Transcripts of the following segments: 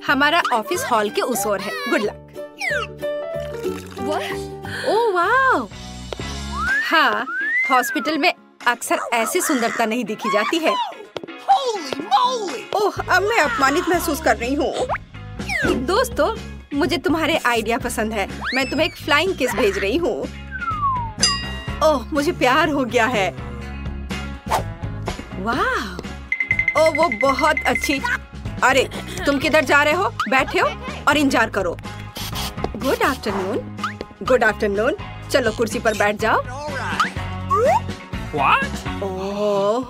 हमारा office hall के उस ओर है। Good luck. ओह वाह! हाँ, हॉस्पिटल में अक्सर ऐसी सुंदरता नहीं देखी जाती है। ओह, अब मैं अपमानित महसूस कर रही हूँ। दोस्तों, मुझे तुम्हारे आइडिया पसंद है। मैं तुम्हें एक फ्लाइंग किस भेज रही हूँ। ओह, मुझे प्यार हो गया है। वाह! ओह, वो बहुत अच्छी। अरे, तुम किधर जा रहे हो? बैठे हो और इंतजार करो। Good afternoon. Good afternoon. चलो कुर्सी पर बैठ जाओ। ओह,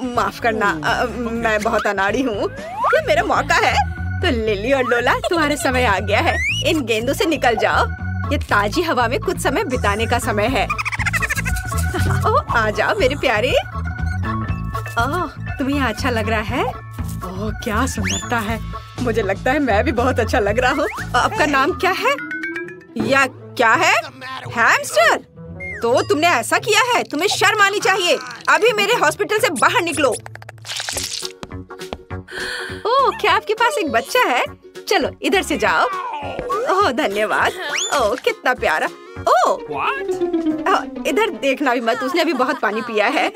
माफ करना, मैं बहुत अनाड़ी हूँ। ये मेरा मौका है। तो लिली और लोला, तुम्हारा समय आ गया है। इन गेंदों से निकल जाओ। ये ताजी हवा में कुछ समय बिताने का समय है। ओह, आ जाओ मेरे प्यारे। ओह, तुम्हें अच्छा लग रहा है? ओह, क्या सुंदरता है। मुझे लगता है मैं भी बहुत अच्छा लग रहा हूँ। आपका नाम क्या है? या क्या है? हैमस्टर? तो तुमने ऐसा किया है? तुम्हें शर्म आनी चाहिए। अभी मेरे हॉस्पिटल से बाहर निकलो। ओह, क्या आपके पास एक बच्चा है? चलो इधर से जाओ। ओह, धन्यवाद। ओह, कितना प्यारा। ओह, इधर देखना भी मत, उसने अभी बहुत पानी पिया है।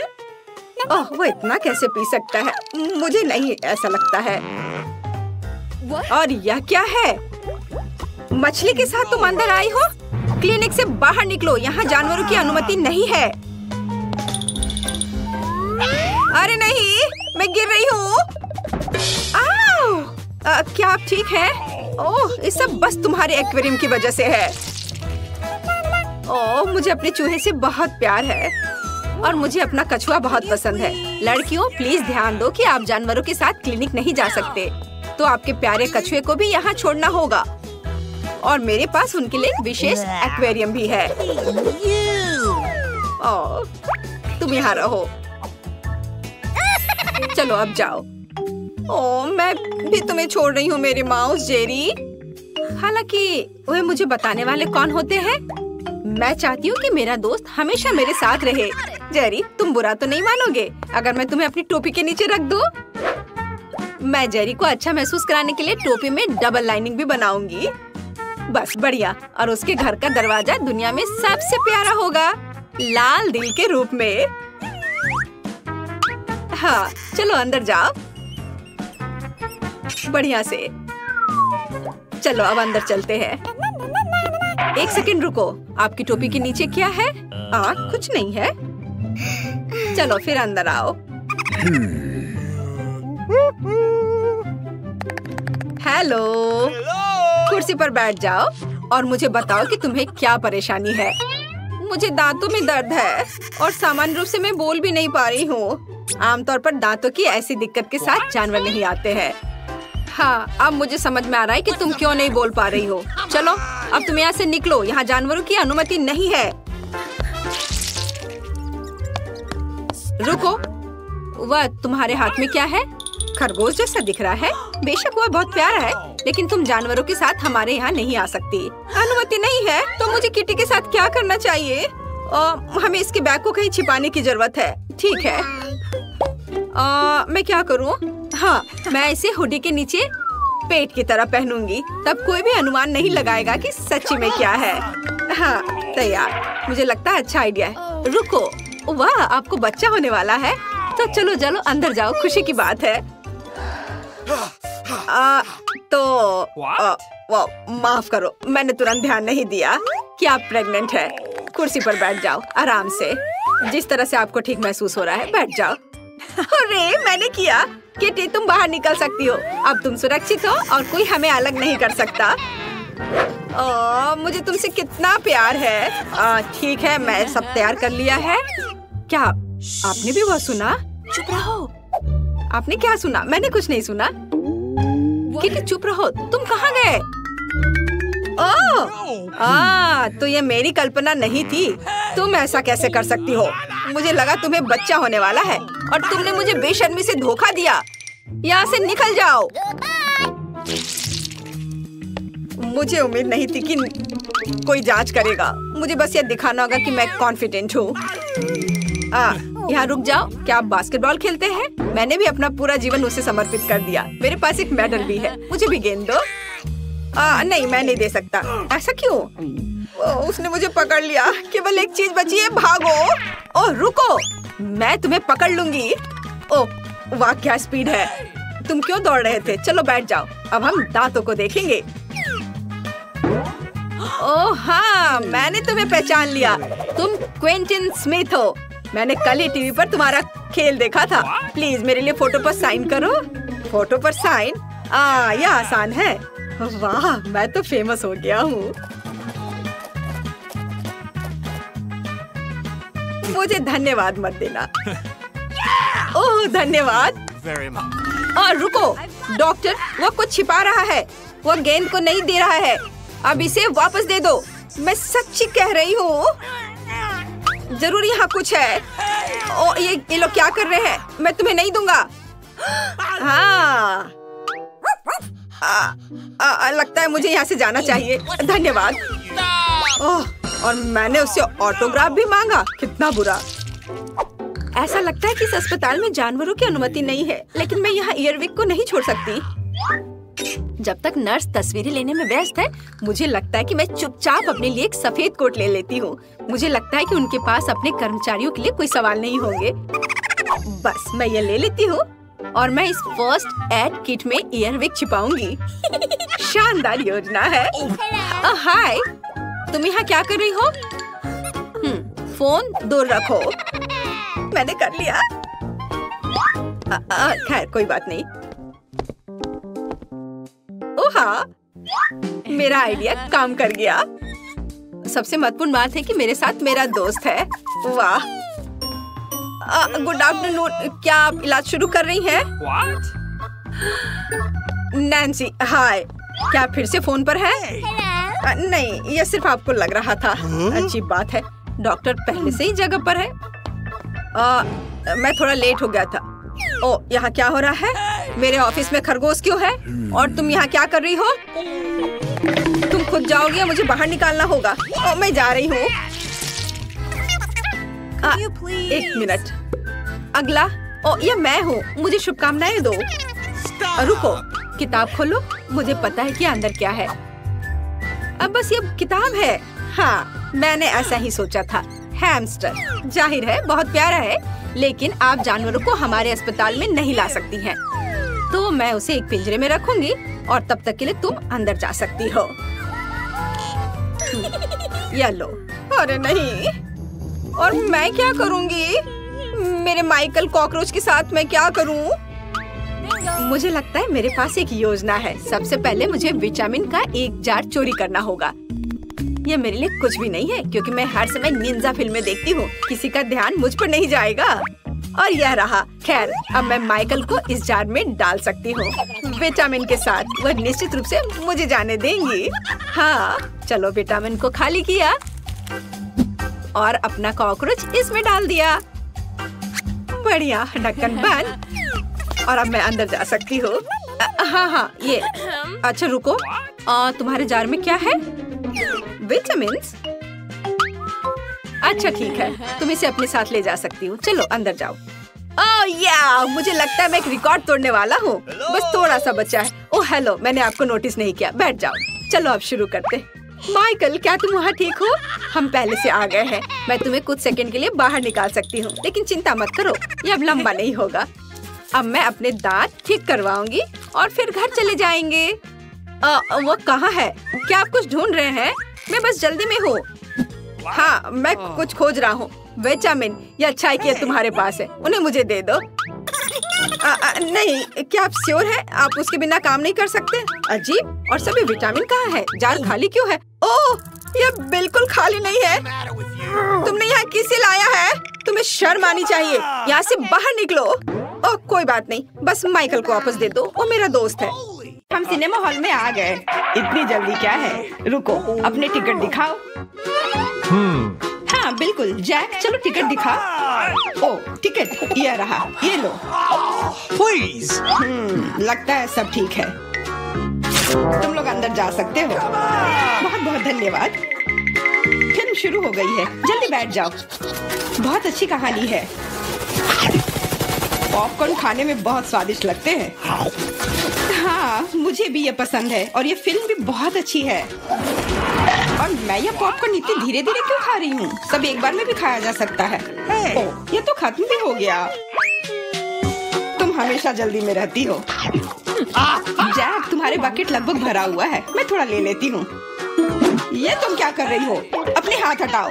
ओह, वो इतना कैसे पी सकता है? मुझे नहीं ऐसा लगता है। और यह क्या है? मछली के साथ तुम अंदर आई हो? क्लिनिक से बाहर निकलो, यहाँ जानवरों की अनुमति नहीं है। अरे नहीं, मैं गिर रही हूँ। क्या आप ठीक हैं? ओह, ये सब बस तुम्हारे एक्वेरियम की वजह से है। ओह, मुझे अपने चूहे से बहुत प्यार है और मुझे अपना कछुआ बहुत पसंद है। लड़कियों, प्लीज ध्यान दो कि आप जानवरों के साथ क्लिनिक नहीं जा सकते। तो आपके प्यारे कछुए को भी यहाँ छोड़ना होगा। और मेरे पास उनके लिए एक विशेष एक्वेरियम भी है। ओह, तुम यहाँ रहो। चलो अब जाओ। ओह, मैं भी तुम्हें छोड़ रही हूँ मेरे माउस जेरी। हालांकि वह मुझे बताने वाले कौन होते हैं? मैं चाहती हूँ कि मेरा दोस्त हमेशा मेरे साथ रहे। जेरी, तुम बुरा तो नहीं मानोगे अगर मैं तुम्हें अपनी टोपी के नीचे रख दूँ? मैं जेरी को अच्छा महसूस कराने के लिए टोपी में डबल लाइनिंग भी बनाऊंगी। बस बढ़िया। और उसके घर का दरवाजा दुनिया में सबसे प्यारा होगा, लाल दिल के रूप में। हाँ, चलो अंदर जाओ। बढ़िया से। चलो अब अंदर चलते हैं। एक सेकंड रुको, आपकी टोपी के नीचे क्या है? कुछ नहीं है। चलो फिर अंदर आओ। हेलो, कुर्सी पर बैठ जाओ और मुझे बताओ कि तुम्हें क्या परेशानी है। मुझे दांतों में दर्द है और सामान्य रूप से मैं बोल भी नहीं पा रही हूँ। आमतौर पर दांतों की ऐसी दिक्कत के साथ जानवर नहीं आते हैं। हाँ, अब मुझे समझ में आ रहा है कि तुम क्यों नहीं बोल पा रही हो। चलो अब तुम यहाँ से निकलो, यहाँ जानवरों की अनुमति नहीं है। रुको, वह तुम्हारे हाथ में क्या है? खरगोश जैसा दिख रहा है। बेशक वह बहुत प्यारा है, लेकिन तुम जानवरों के साथ हमारे यहाँ नहीं आ सकती। अनुमति नहीं है तो मुझे किटी के साथ क्या करना चाहिए? हमें इसके बैग को कहीं छिपाने की जरूरत है। ठीक है, मैं क्या करूँ? हाँ, मैं इसे हुडी के नीचे पेट की तरह पहनूंगी, तब कोई भी अनुमान नहीं लगाएगा कि सच्ची में क्या है। हाँ, तैयार। मुझे लगता है अच्छा आइडिया है। रुको, वाह, आपको बच्चा होने वाला है। तो चलो चलो अंदर जाओ, खुशी की बात है। माफ करो, मैंने तुरंत ध्यान नहीं दिया कि आप प्रेग्नेंट है। कुर्सी पर बैठ जाओ आराम से, जिस तरह से आपको ठीक महसूस हो रहा है। बैठ जाओ। अरे मैंने किया। किटी, तुम बाहर निकल सकती हो। अब तुम सुरक्षित हो और कोई हमें अलग नहीं कर सकता। मुझे तुमसे कितना प्यार है। ठीक है, मैं सब तैयार कर लिया है। क्या आपने भी वो सुना? चुप रहो। आपने क्या सुना? मैंने कुछ नहीं सुना। किटी चुप रहो, तुम कहाँ गए? तो ये मेरी कल्पना नहीं थी। तुम ऐसा कैसे कर सकती हो? मुझे लगा तुम्हें बच्चा होने वाला है और तुमने मुझे बेशर्मी से धोखा दिया। यहाँ से निकल जाओ। मुझे उम्मीद नहीं थी कि कोई जांच करेगा। मुझे बस ये दिखाना होगा कि मैं कॉन्फिडेंट हूँ। यहाँ रुक जाओ। क्या आप बास्केटबॉल खेलते हैं? मैंने भी अपना पूरा जीवन उसे समर्पित कर दिया। मेरे पास एक मेडल भी है। मुझे भी गेंद दो। नहीं, मैं नहीं दे सकता। ऐसा क्यों? उसने मुझे पकड़ लिया। केवल एक चीज बची है, भागो। ओह रुको, मैं तुम्हें पकड़ लूंगी। ओह वाह, क्या स्पीड है। तुम क्यों दौड़ रहे थे? चलो बैठ जाओ, अब हम दांतों को देखेंगे। ओह हाँ, मैंने तुम्हें पहचान लिया। तुम क्विंटन स्मिथ हो। मैंने कल ही टीवी पर तुम्हारा खेल देखा था। प्लीज मेरे लिए फोटो पर साइन करो। फोटो पर साइन? यह आसान है। वाह, मैं तो फेमस हो गया हूँ। मुझे धन्यवाद मत देना। ओह धन्यवाद। और रुको डॉक्टर, वो कुछ छिपा रहा है। वो गेंद को नहीं दे रहा है। अब इसे वापस दे दो। मैं सच्ची कह रही हूँ। जरूर यहाँ कुछ है। ओ ये लोग क्या कर रहे हैं? मैं तुम्हें नहीं दूंगा। हाँ लगता है मुझे यहाँ से जाना चाहिए। धन्यवाद। ओह, और मैंने उससे ऑटोग्राफ भी मांगा। कितना बुरा। ऐसा लगता है कि इस अस्पताल में जानवरों की अनुमति नहीं है, लेकिन मैं यहाँ ईयरविक को नहीं छोड़ सकती। जब तक नर्स तस्वीरें लेने में व्यस्त है, मुझे लगता है कि मैं चुपचाप अपने लिए एक सफेद कोट ले लेती हूँ। मुझे लगता है कि उनके पास अपने कर्मचारियों के लिए कोई सवाल नहीं होंगे। बस मैं ये ले लेती हूँ और मैं इस फर्स्ट एड किट में ईयरविक छिपाऊंगी। शानदार योजना है। हाय, तुम यहाँ क्या कर रही हो? फोन दूर रखो। मैंने कर लिया। खैर कोई बात नहीं। ओह हाँ, मेरा आइडिया काम कर गया। सबसे महत्वपूर्ण बात है कि मेरे साथ मेरा दोस्त है। वाह। Good afternoon. क्या आप इलाज शुरू कर रही हैं? नैन्सी, हाय। क्या फिर से फोन पर है? नहीं, यह सिर्फ आपको लग रहा था। अच्छी बात है, डॉक्टर पहले से ही जगह पर है। मैं थोड़ा लेट हो गया था। ओ, यहाँ क्या हो रहा है? मेरे ऑफिस में खरगोश क्यों है? और तुम यहाँ क्या कर रही हो? तुम खुद जाओगी या मुझे बाहर निकालना होगा? ओ, मैं जा रही हूँ। एक मिनट। अगला। ओ, ये मैं हूँ। मुझे शुभकामनाएं दो। रुको, किताब खोलो। मुझे पता है कि अंदर क्या है। अब बस ये किताब है। हाँ, मैंने ऐसा ही सोचा था। हैमस्टर, जाहिर है बहुत प्यारा है, लेकिन आप जानवरों को हमारे अस्पताल में नहीं ला सकती हैं। तो मैं उसे एक पिंजरे में रखूंगी और तब तक के लिए तुम अंदर जा सकती हो। ये लो। अरे नहीं, और मैं क्या करूंगी? मेरे माइकल कॉकरोच के साथ मैं क्या करूं? मुझे लगता है मेरे पास एक योजना है। सबसे पहले मुझे विटामिन का एक जार चोरी करना होगा। ये मेरे लिए कुछ भी नहीं है, क्योंकि मैं हर समय निंजा फिल्में देखती हूँ। किसी का ध्यान मुझ पर नहीं जाएगा। और यह रहा। खैर, अब मैं माइकल को इस जार में डाल सकती हूँ विटामिन के साथ। वह निश्चित रूप से मुझे जाने देंगी। हाँ, चलो विटामिन को खाली किया और अपना कॉकरोच इसमें डाल दिया। बढ़िया, ढक्कन बंद। और अब मैं अंदर जा सकती हूँ। हाँ, ये। अच्छा रुको, तुम्हारे जार में क्या है? विटामिन्स? अच्छा ठीक है, तुम इसे अपने साथ ले जा सकती हो। चलो अंदर जाओ। ओह या, मुझे लगता है मैं एक रिकॉर्ड तोड़ने वाला हूँ। बस थोड़ा सा बचा है। ओह हेलो, मैंने आपको नोटिस नहीं किया। बैठ जाओ। चलो अब शुरू करते। माइकल, क्या तुम वहाँ ठीक हो? हम पहले से आ गए हैं। मैं तुम्हें कुछ सेकंड के लिए बाहर निकाल सकती हूँ, लेकिन चिंता मत करो, ये अब लंबा नहीं होगा। अब मैं अपने दांत ठीक करवाऊंगी और फिर घर चले जाएंगे। वो कहाँ है? क्या आप कुछ ढूंढ रहे हैं? मैं बस जल्दी में हूँ। हाँ, मैं कुछ खोज रहा हूँ। विटामिन, ये अच्छाई की तुम्हारे पास है, उन्हें मुझे दे दो। नहीं, क्या आप श्योर है? आप उसके बिना काम नहीं कर सकते? अजीब, और सभी विटामिन कहाँ है? जार खाली क्यों है? ओह, ये बिल्कुल खाली नहीं है। तुमने यहाँ किसे लाया है? तुम्हें शर्म आनी चाहिए। यहाँ से बाहर निकलो। ओह कोई बात नहीं, बस माइकल को वापस दे दो, वो मेरा दोस्त है। हम सिनेमा हॉल में आ गए। इतनी जल्दी क्या है? रुको, अपने टिकट दिखाओ। हाँ बिल्कुल जैक, चलो टिकट दिखाओ। ओह टिकट, ये रहा, ये लो। प्लीज। लगता है सब ठीक है। तुम लोग अंदर जा सकते हो। बहुत बहुत धन्यवाद। फिल्म शुरू हो गई है, जल्दी बैठ जाओ। बहुत अच्छी कहानी है। पॉपकॉर्न खाने में बहुत स्वादिष्ट लगते हैं। हाँ, मुझे भी ये पसंद है और ये फिल्म भी बहुत अच्छी है। और मैं ये पॉपकॉर्न इतनी धीरे धीरे क्यों खा रही हूँ? सब एक बार में भी खाया जा सकता है। ओह, ये तो खत्म भी हो गया। तुम हमेशा जल्दी में रहती हो। जैक, तुम्हारे बकेट लगभग भरा हुआ है, मैं थोड़ा ले लेती हूँ। ये तुम क्या कर रही हो? अपने हाथ हटाओ।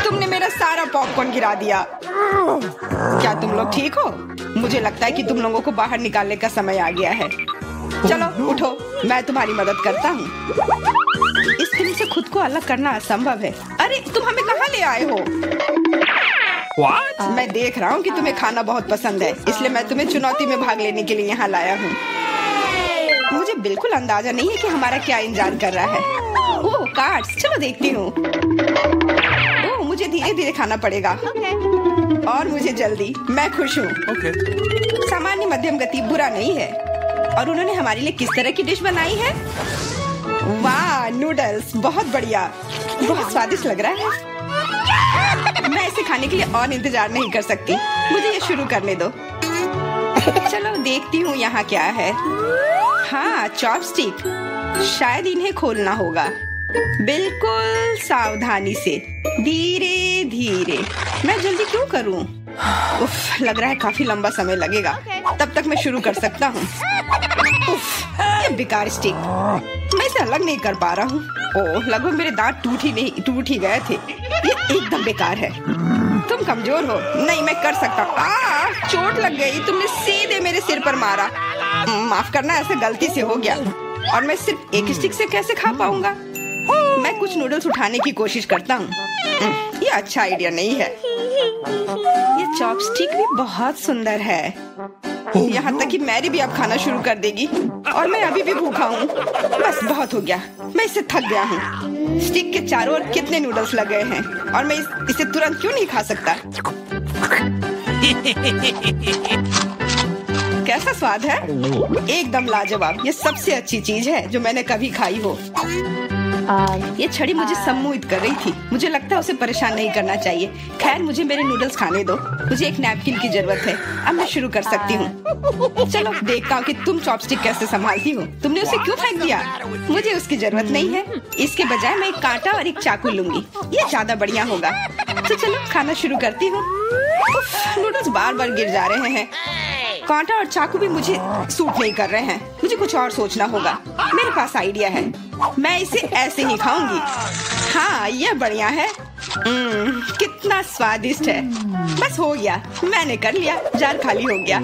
तुमने मेरा सारा पॉपकॉर्न गिरा दिया। क्या तुम लोग ठीक हो? मुझे लगता है कि तुम लोगों को बाहर निकालने का समय आ गया है। चलो उठो, मैं तुम्हारी मदद करता हूँ। इस फिल्म से खुद को अलग करना असंभव है। अरे तुम हमें कहाँ ले आए हो? What? मैं देख रहा हूँ कि तुम्हें खाना बहुत पसंद है, इसलिए मैं तुम्हें चुनौती में भाग लेने के लिए यहाँ लाया हूँ। मुझे बिल्कुल अंदाजा नहीं है कि हमारा क्या इंतजार कर रहा है। ओह, कार्ड्स, चलो देखती हूँ। ओह, मुझे धीरे धीरे खाना पड़ेगा और मुझे जल्दी। मैं खुश हूँ। Okay. सामान्य मध्यम गति बुरा नहीं है। और उन्होंने हमारे लिए किस तरह की डिश बनाई है? वाह, नूडल्स, बहुत बढ़िया, बहुत स्वादिष्ट लग रहा है। मैं इसे खाने के लिए और इंतजार नहीं कर सकती। मुझे ये शुरू करने दो। चलो देखती हूँ यहाँ क्या है। हाँ, चॉपस्टिक। शायद इन्हें खोलना होगा। बिल्कुल सावधानी से, धीरे धीरे। मैं जल्दी क्यों करूँ? उफ, लग रहा है काफी लंबा समय लगेगा। तब तक मैं शुरू कर सकता हूँ। उफ, ये बेकार स्टिक, मैं इसे अलग नहीं कर पा रहा हूँ। ओह, लगभग मेरे दांत टूट ही गए थे। ये एकदम बेकार है। तुम कमजोर हो। नहीं, मैं कर सकता हूँ। चोट लग गई। तुमने सीधे मेरे सिर पर मारा। माफ करना, ऐसे गलती से हो गया। और मैं सिर्फ एक स्टिक से कैसे खा पाऊंगा? मैं कुछ नूडल्स उठाने की कोशिश करता हूँ। ये अच्छा आइडिया नहीं है। ये चॉपस्टिक भी बहुत सुंदर है। यहाँ तक कि मैरी भी अब खाना शुरू कर देगी और मैं अभी भी भूखा हूँ। बस बहुत हो गया, मैं इससे थक गया हूँ। स्टिक के चारों ओर कितने नूडल्स लगे हैं और मैं इसे तुरंत क्यों नहीं खा सकता? कैसा स्वाद है? एकदम लाजवाब। ये सबसे अच्छी चीज है जो मैंने कभी खाई हो। ये छड़ी मुझे सम्मोहित कर रही थी। मुझे लगता है उसे परेशान नहीं करना चाहिए। खैर, मुझे मेरे नूडल्स खाने दो। मुझे एक नैपकिन की जरूरत है। अब मैं शुरू कर सकती हूँ। चलो देखता हूँ कि तुम चॉपस्टिक कैसे संभालती हो। तुमने उसे क्यों फेंक दिया? मुझे उसकी जरूरत नहीं है। इसके बजाय मैं एक कांटा और एक चाकू लूंगी। ये ज्यादा बढ़िया होगा। तो चलो खाना शुरू करती हूँ। नूडल्स बार बार गिर जा रहे हैं। कांटा और चाकू भी मुझे सूट नहीं कर रहे हैं। मुझे कुछ और सोचना होगा। मेरे पास आइडिया है। मैं इसे ऐसे ही खाऊंगी। हाँ, ये बढ़िया है। कितना स्वादिष्ट है। बस हो गया, मैंने कर लिया। जार खाली हो गया।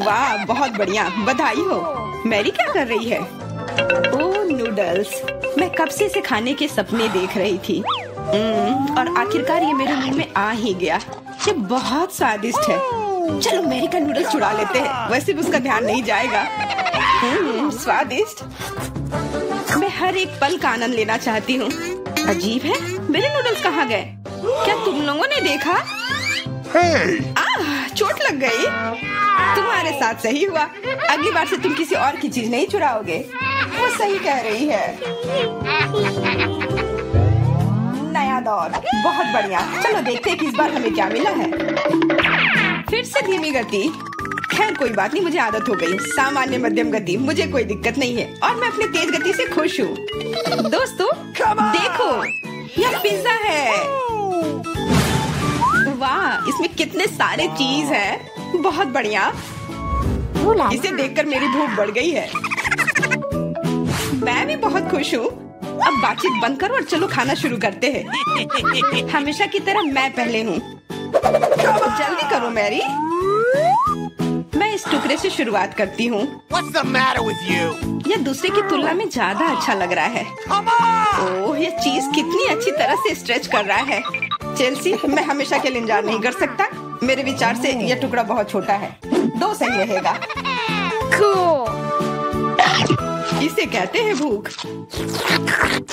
वाह, बहुत बढ़िया, बधाई हो। मैरी क्या कर रही है? ओह, नूडल्स। मैं कब से इसे खाने के सपने देख रही थी। और आखिरकार ये मेरे मुंह में आ ही गया। ये बहुत स्वादिष्ट है। चलो मैरी का नूडल्स चुरा लेते हैं। वैसे भी उसका ध्यान नहीं जाएगा। स्वादिष्ट। मैं हर एक पल का आनंद लेना चाहती हूँ। अजीब है, मेरे नूडल्स कहाँ गए? क्या तुम लोगों ने देखा? चोट लग गई। तुम्हारे साथ सही हुआ। अगली बार से तुम किसी और की चीज नहीं चुराओगे। वो सही कह रही है। नया दौर, बहुत बढ़िया। चलो देखते हैं कि इस बार हमें क्या मिला है। फिर से धीमी गति। खैर कोई बात नहीं, मुझे आदत हो गई। सामान्य मध्यम गति, मुझे कोई दिक्कत नहीं है और मैं अपनी तेज गति से खुश हूँ। दोस्तों देखो, यह पिज्जा है। वाह, इसमें कितने सारे चीज हैं। बहुत बढ़िया। इसे देखकर मेरी भूख बढ़ गई है। मैं भी बहुत खुश हूँ। अब बातचीत बंद करो और चलो खाना शुरू करते हैं। हमेशा की तरह मैं पहले हूँ। जल्दी करो मैरी। मैं इस टुकड़े से शुरुआत करती हूँ। What's the matter with you? यह दूसरे की तुलना में ज्यादा अच्छा लग रहा है। ओह, यह चीज कितनी अच्छी तरह से स्ट्रेच कर रहा है। चेल्सी, मैं हमेशा के लिए इंतजार नहीं कर सकता। मेरे विचार से यह टुकड़ा बहुत छोटा है। 2 सही रहेगा। इसे कहते हैं भूख।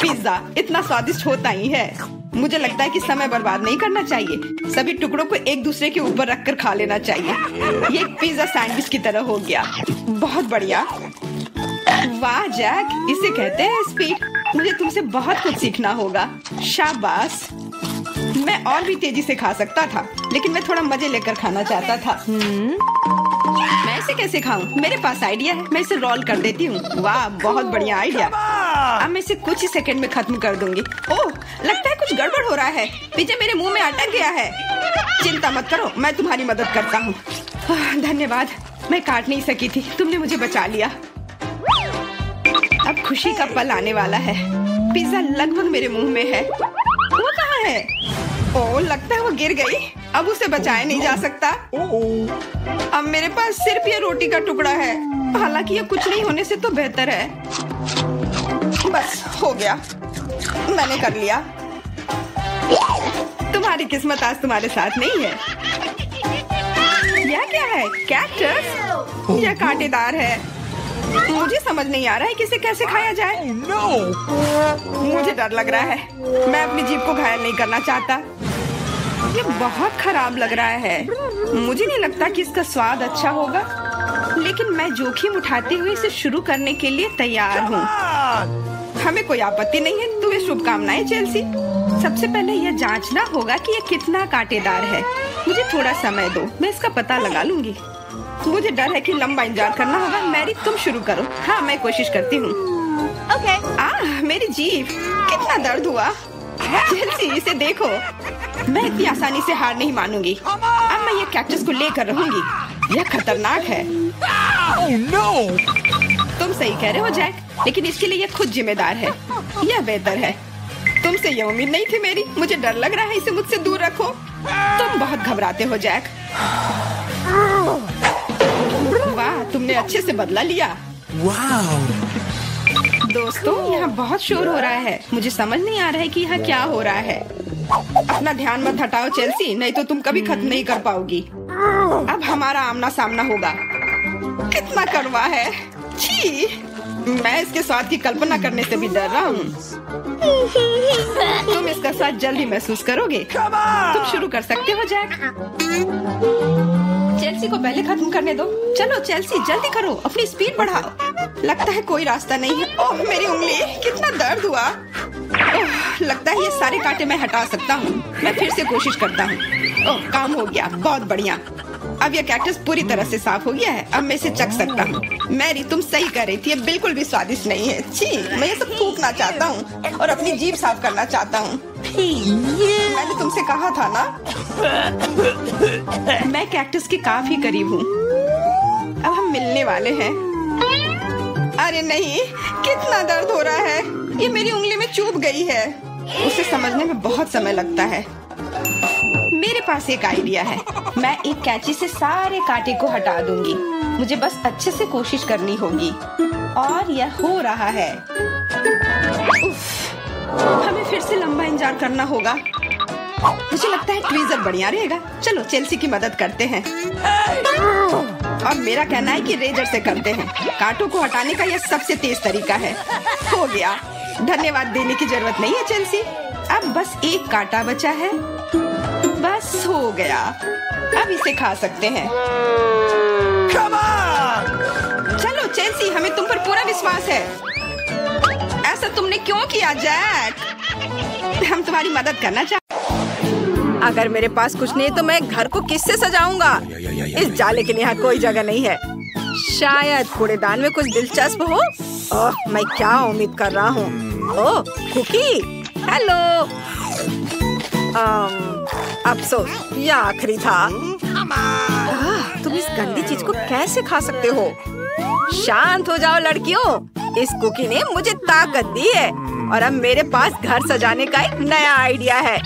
पिज्जा इतना स्वादिष्ट होता ही है। मुझे लगता है कि समय बर्बाद नहीं करना चाहिए। सभी टुकड़ों को एक दूसरे के ऊपर रखकर खा लेना चाहिए। ये एक पिज्जा सैंडविच की तरह हो गया। बहुत बढ़िया। वाह जैक, इसे कहते हैं स्पीड। मुझे तुमसे बहुत कुछ सीखना होगा। शाबाश। मैं और भी तेजी से खा सकता था। लेकिन मैं थोड़ा मजे लेकर खाना चाहता था। मैं इसे कैसे खाऊं? मेरे पास आइडिया है, मैं इसे रोल कर देती हूँ। वाह, बहुत बढ़िया आइडिया। अब मैं इसे कुछ ही सेकंड में खत्म कर दूंगी। ओह, लगता है कुछ गड़बड़ हो रहा है। पिज़्ज़ा मेरे मुंह में अटक गया है। चिंता मत करो, मैं तुम्हारी मदद करता हूँ। धन्यवाद, मैं काट नहीं सकी थी, तुमने मुझे बचा लिया। अब खुशी का पल आने वाला है। पिज़्ज़ा लगभग मेरे मुंह में है। वो कहाँ है? ओह, लगता है वो गिर गई। अब उसे बचाया नहीं जा सकता। अब मेरे पास सिर्फ ये रोटी का टुकड़ा है। हालांकि ये कुछ नहीं होने से तो बेहतर है। बस हो गया, मैंने कर लिया। तुम्हारी किस्मत आज तुम्हारे साथ नहीं है। यह क्या है? कैक्टस? यह कांटेदार है। मुझे समझ नहीं आ रहा है कि इसे कैसे खाया जाए। मुझे डर लग रहा है। मैं अपनी जीभ को घायल नहीं करना चाहता। ये बहुत खराब लग रहा है। मुझे नहीं लगता कि इसका स्वाद अच्छा होगा, लेकिन मैं जोखिम उठाते हुए इसे शुरू करने के लिए तैयार हूँ। हमें कोई आपत्ति नहीं है। तुम्हें शुभकामनाएं चेल्सी। सबसे पहले यह जांचना होगा कि यह कितना कांटेदार है। मुझे थोड़ा समय दो, मैं इसका पता लगा लूंगी। मुझे डर है कि लंबा इंतजार करना होगा। मैरी, तुम शुरू करो। हाँ, मैं कोशिश करती हूँ। ओके। मेरी जीभ, कितना दर्द हुआ। चेल्सी, इसे देखो। मैं इतनी आसानी से हार नहीं मानूंगी। अब मैं ये कैक्टस को लेकर रहूंगी। यह खतरनाक है। तुम सही कह रहे हो जैक, लेकिन इसके लिए यह खुद जिम्मेदार है। यह बेहतर है। तुमसे यह उम्मीद नहीं थी मेरी। मुझे डर लग रहा है, इसे मुझसे दूर रखो। तुम बहुत घबराते हो जैक। वाह, तुमने अच्छे से बदला लिया। दोस्तों, यहाँ बहुत शोर हो रहा है। मुझे समझ नहीं आ रहा है कि यहाँ क्या हो रहा है। अपना ध्यान मत हटाओ चेल्सी, नहीं तो तुम कभी खत्म नहीं कर पाओगी। अब हमारा आमना सामना होगा। कितना कड़वा है। छी, मैं इसके स्वाद की कल्पना करने से भी डर रहा हूँ। तुम इसका स्वाद जल्दी महसूस करोगे। तुम शुरू कर सकते हो जैक। चेल्सी को पहले खत्म करने दो। चलो चेल्सी, जल्दी करो, अपनी स्पीड बढ़ाओ। लगता है कोई रास्ता नहीं है। ओह, मेरी उंगली, कितना दर्द हुआ। ओह, लगता है ये सारे कांटे मैं हटा सकता हूँ। मैं फिर से कोशिश करता हूँ। ओह, काम हो गया, बहुत बढ़िया। अब यह कैक्टस पूरी तरह से साफ हो गया है। अब मैं इसे चख सकता हूँ। मैरी, तुम सही कह रही थी, ये बिल्कुल भी स्वादिष्ट नहीं है। छी, मैं ये सब थूकना चाहता हूँ और अपनी जीभ साफ करना चाहता हूँ। मैंने तुमसे कहा था ना। मैं कैक्टस के काफी करीब हूँ। अब हम मिलने वाले हैं। अरे नहीं, कितना दर्द हो रहा है। ये मेरी उंगली में चुभ गई है। उसे समझने में बहुत समय लगता है। मेरे पास एक आइडिया है। मैं एक कैंची से सारे कांटे को हटा दूंगी। मुझे बस अच्छे से कोशिश करनी होगी। और यह हो रहा है। उफ, हमें फिर से लंबा इंतजार करना होगा। मुझे लगता है ट्वीजर बढ़िया रहेगा। चलो चेल्सी की मदद करते हैं। और मेरा कहना है कि रेजर से करते हैं। कांटों को हटाने का यह सबसे तेज तरीका है। हो गया। धन्यवाद देने की जरूरत नहीं है चेल्सी। अब बस एक कांटा बचा है। बस हो गया। अब इसे खा सकते हैं। चलो चेल्सी, हमें तुम पर पूरा विश्वास है। ऐसा तुमने क्यों किया जैक? हम तुम्हारी मदद करना चाहते। अगर मेरे पास कुछ नहीं तो मैं घर को किससे सजाऊंगा? इस जाले के लिए यहाँ कोई जगह नहीं है। शायद कूड़ेदान में कुछ दिलचस्प हो। ओह, मैं क्या उम्मीद कर रहा हूँ। ओह, कुकी। हेलो। अफसोस, यह आखिरी था। तुम इस गंदी चीज को कैसे खा सकते हो? शांत हो जाओ लड़कियों। इस कुकी ने मुझे ताकत दी है और अब मेरे पास घर सजाने का एक नया आइडिया है।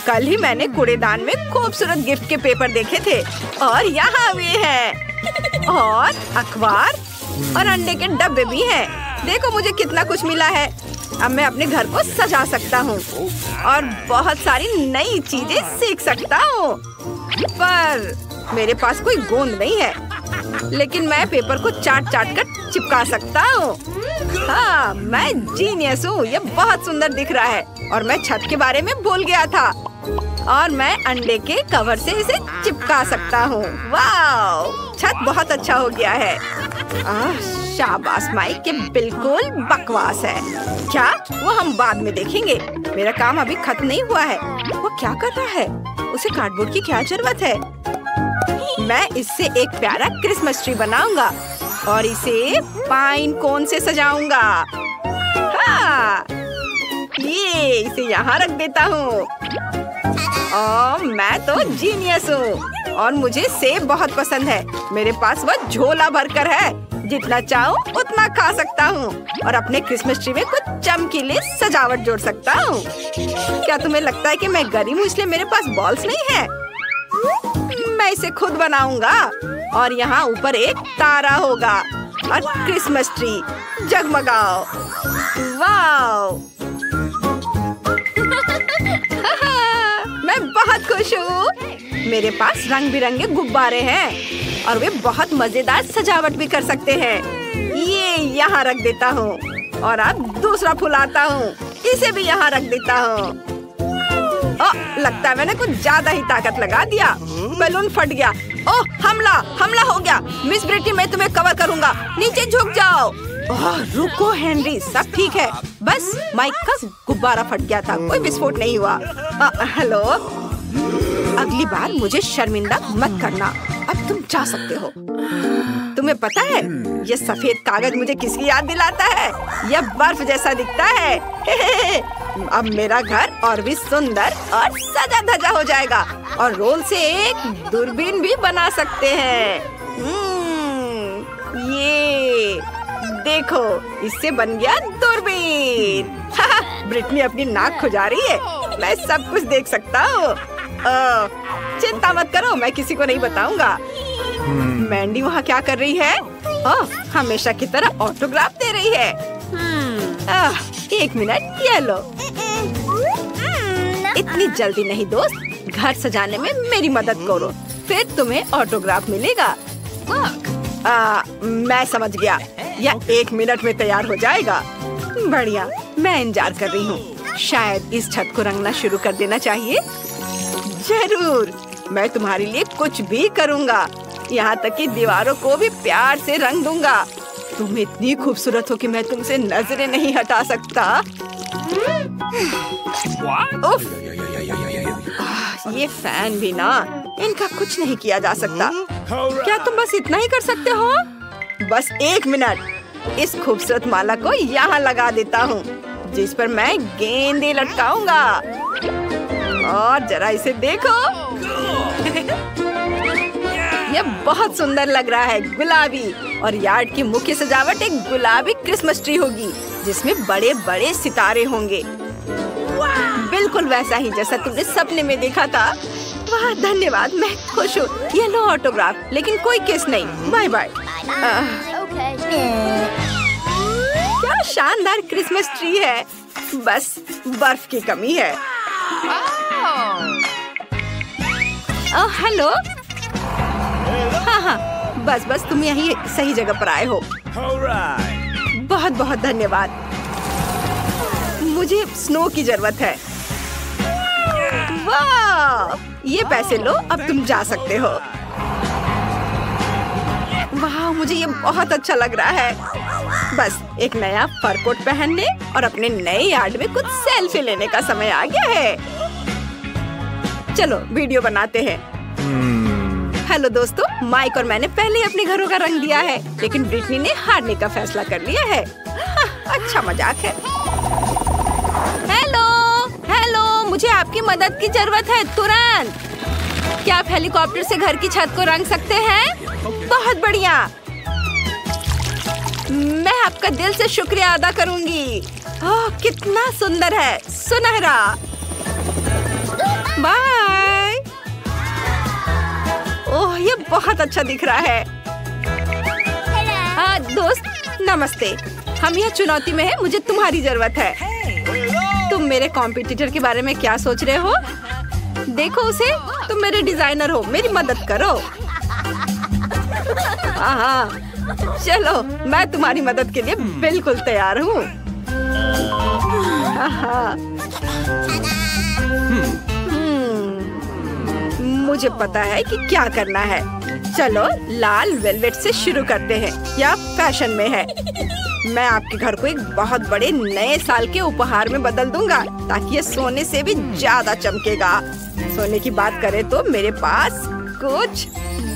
कल ही मैंने कूड़ेदान में खूबसूरत गिफ्ट के पेपर देखे थे और यहाँ भी हैं। और अखबार और अंडे के डब्बे भी हैं। देखो मुझे कितना कुछ मिला है। अब मैं अपने घर को सजा सकता हूँ और बहुत सारी नई चीजें सीख सकता हूँ। पर मेरे पास कोई गोंद नहीं है, लेकिन मैं पेपर को चाट चाट कर चिपका सकता हूँ। हाँ, मैं जीनियस हूँ। ये बहुत सुंदर दिख रहा है और मैं छत के बारे में भूल गया था और मैं अंडे के कवर से इसे चिपका सकता हूँ। वाह, छत बहुत अच्छा हो गया है। शाबाश माइक, के बिल्कुल बकवास है। क्या? वो हम बाद में देखेंगे। मेरा काम अभी खत्म नहीं हुआ है। वो क्या कर रहा है? उसे कार्डबोर्ड की क्या जरूरत है? मैं इससे एक प्यारा क्रिसमस ट्री बनाऊंगा और इसे पाइन कोन से सजाऊंगा। हाँ, ये इसे यहाँ रख देता हूँ। मैं तो जीनियस हूँ और मुझे सेब बहुत पसंद है। मेरे पास वह झोला भरकर है। जितना चाहूँ उतना खा सकता हूँ और अपने क्रिसमस ट्री में कुछ चमकीली सजावट जोड़ सकता हूँ। क्या तुम्हें लगता है कि मैं गरीब हूँ इसलिए मेरे पास बॉल्स नहीं है? मैं इसे खुद बनाऊंगा और यहाँ ऊपर एक तारा होगा और क्रिसमस ट्री जगमगाओ। वाओ! मैं बहुत खुश हूँ। मेरे पास रंग बिरंगे गुब्बारे हैं और वे बहुत मजेदार सजावट भी कर सकते हैं। ये यहाँ रख देता हूँ और अब दूसरा फूल आता हूँ, इसे भी यहाँ रख देता हूँ। लगता है मैंने कुछ ज्यादा ही ताकत लगा दिया। बैलून फट गया। ओह, हमला हो गया। मिस ब्रिटी, मैं तुम्हें कवर करूँगा। नीचे झुक जाओ। रुको हेनरी, सब ठीक है। बस माइक का गुब्बारा फट गया था, कोई विस्फोट नहीं हुआ। हेलो, अगली बार मुझे शर्मिंदा मत करना। अब तुम जा सकते हो। तुम्हें पता है ये सफेद कागज मुझे किसकी याद दिलाता है? यह बर्फ जैसा दिखता है। अब मेरा घर और भी सुंदर और सजा धजा हो जाएगा और रोल से एक दूरबीन भी बना सकते हैं। ये देखो, इससे बन गया दूरबीन। ब्रिटनी अपनी नाक खुजा रही है। मैं सब कुछ देख सकता हूँ। चिंता मत करो, मैं किसी को नहीं बताऊंगा। मैंडी वहाँ क्या कर रही है? हमेशा की तरह ऑटोग्राफ दे रही है। एक मिनट, ये लो। इतनी जल्दी नहीं दोस्त, घर सजाने में मेरी मदद करो, फिर तुम्हें ऑटोग्राफ मिलेगा। मैं समझ गया, यह 1 मिनट में तैयार हो जाएगा। बढ़िया, मैं इंतजार कर रही हूँ। शायद इस छत को रंगना शुरू कर देना चाहिए। जरूर, मैं तुम्हारे लिए कुछ भी करूँगा, यहाँ तक कि दीवारों को भी प्यार से रंग दूंगा। तुम इतनी खूबसूरत हो कि मैं तुमसे नजरें नहीं हटा सकता। उफ, ये फैन भी ना, इनका कुछ नहीं किया जा सकता। क्या तुम बस इतना ही कर सकते हो? बस 1 मिनट। इस खूबसूरत माला को यहाँ लगा देता हूँ, जिस पर मैं गेंदें लटकाऊंगा। और जरा इसे देखो, यह बहुत सुंदर लग रहा है, गुलाबी। और यार्ड की मुख्य सजावट एक गुलाबी क्रिसमस ट्री होगी, जिसमें बड़े बड़े सितारे होंगे। बिल्कुल वैसा ही जैसा तुमने सपने में देखा था। वाह, धन्यवाद, मैं खुश हूँ। ये लो ऑटोग्राफ, लेकिन कोई किस नहीं। Bye bye. क्या शानदार क्रिसमस ट्री है, बस बर्फ की कमी है। हेलो। हाँ, बस तुम यही सही जगह पर आए हो। बहुत बहुत धन्यवाद। मुझे स्नो की जरूरत है। वाह, ये पैसे लो, अब तुम जा सकते हो। वाह, मुझे ये बहुत अच्छा लग रहा है। बस एक नया फर कोट पहनने और अपने नए यार्ड में कुछ सेल्फी लेने का समय आ गया है। चलो वीडियो बनाते हैं। हेलो दोस्तों, माइक और मैंने पहले ही अपने घरों का रंग दिया है, लेकिन ब्रिटनी ने हारने का फैसला कर लिया है। अच्छा मजाक है। हेलो, मुझे आपकी मदद की जरूरत है तुरंत। क्या आप हेलीकॉप्टर से घर की छत को रंग सकते हैं? बहुत बढ़िया, मैं आपका दिल से शुक्रिया अदा करूंगी। कितना सुंदर है, सुनहरा। बाय। ओह, ये बहुत अच्छा दिख रहा है। दोस्त नमस्ते, हम यह चुनौती में हैं, मुझे तुम्हारी जरूरत है। तुम मेरे कॉम्पिटिटर के बारे में क्या सोच रहे हो? देखो उसे, तुम मेरे डिजाइनर हो, मेरी मदद करो। हाँ, चलो, मैं तुम्हारी मदद के लिए बिल्कुल तैयार हूँ। मुझे पता है कि क्या करना है। चलो लाल वेलवेट से शुरू करते हैं, या फैशन में है। मैं आपके घर को एक बहुत बड़े नए साल के उपहार में बदल दूंगा ताकि ये सोने से भी ज्यादा चमकेगा। सोने की बात करें तो मेरे पास कुछ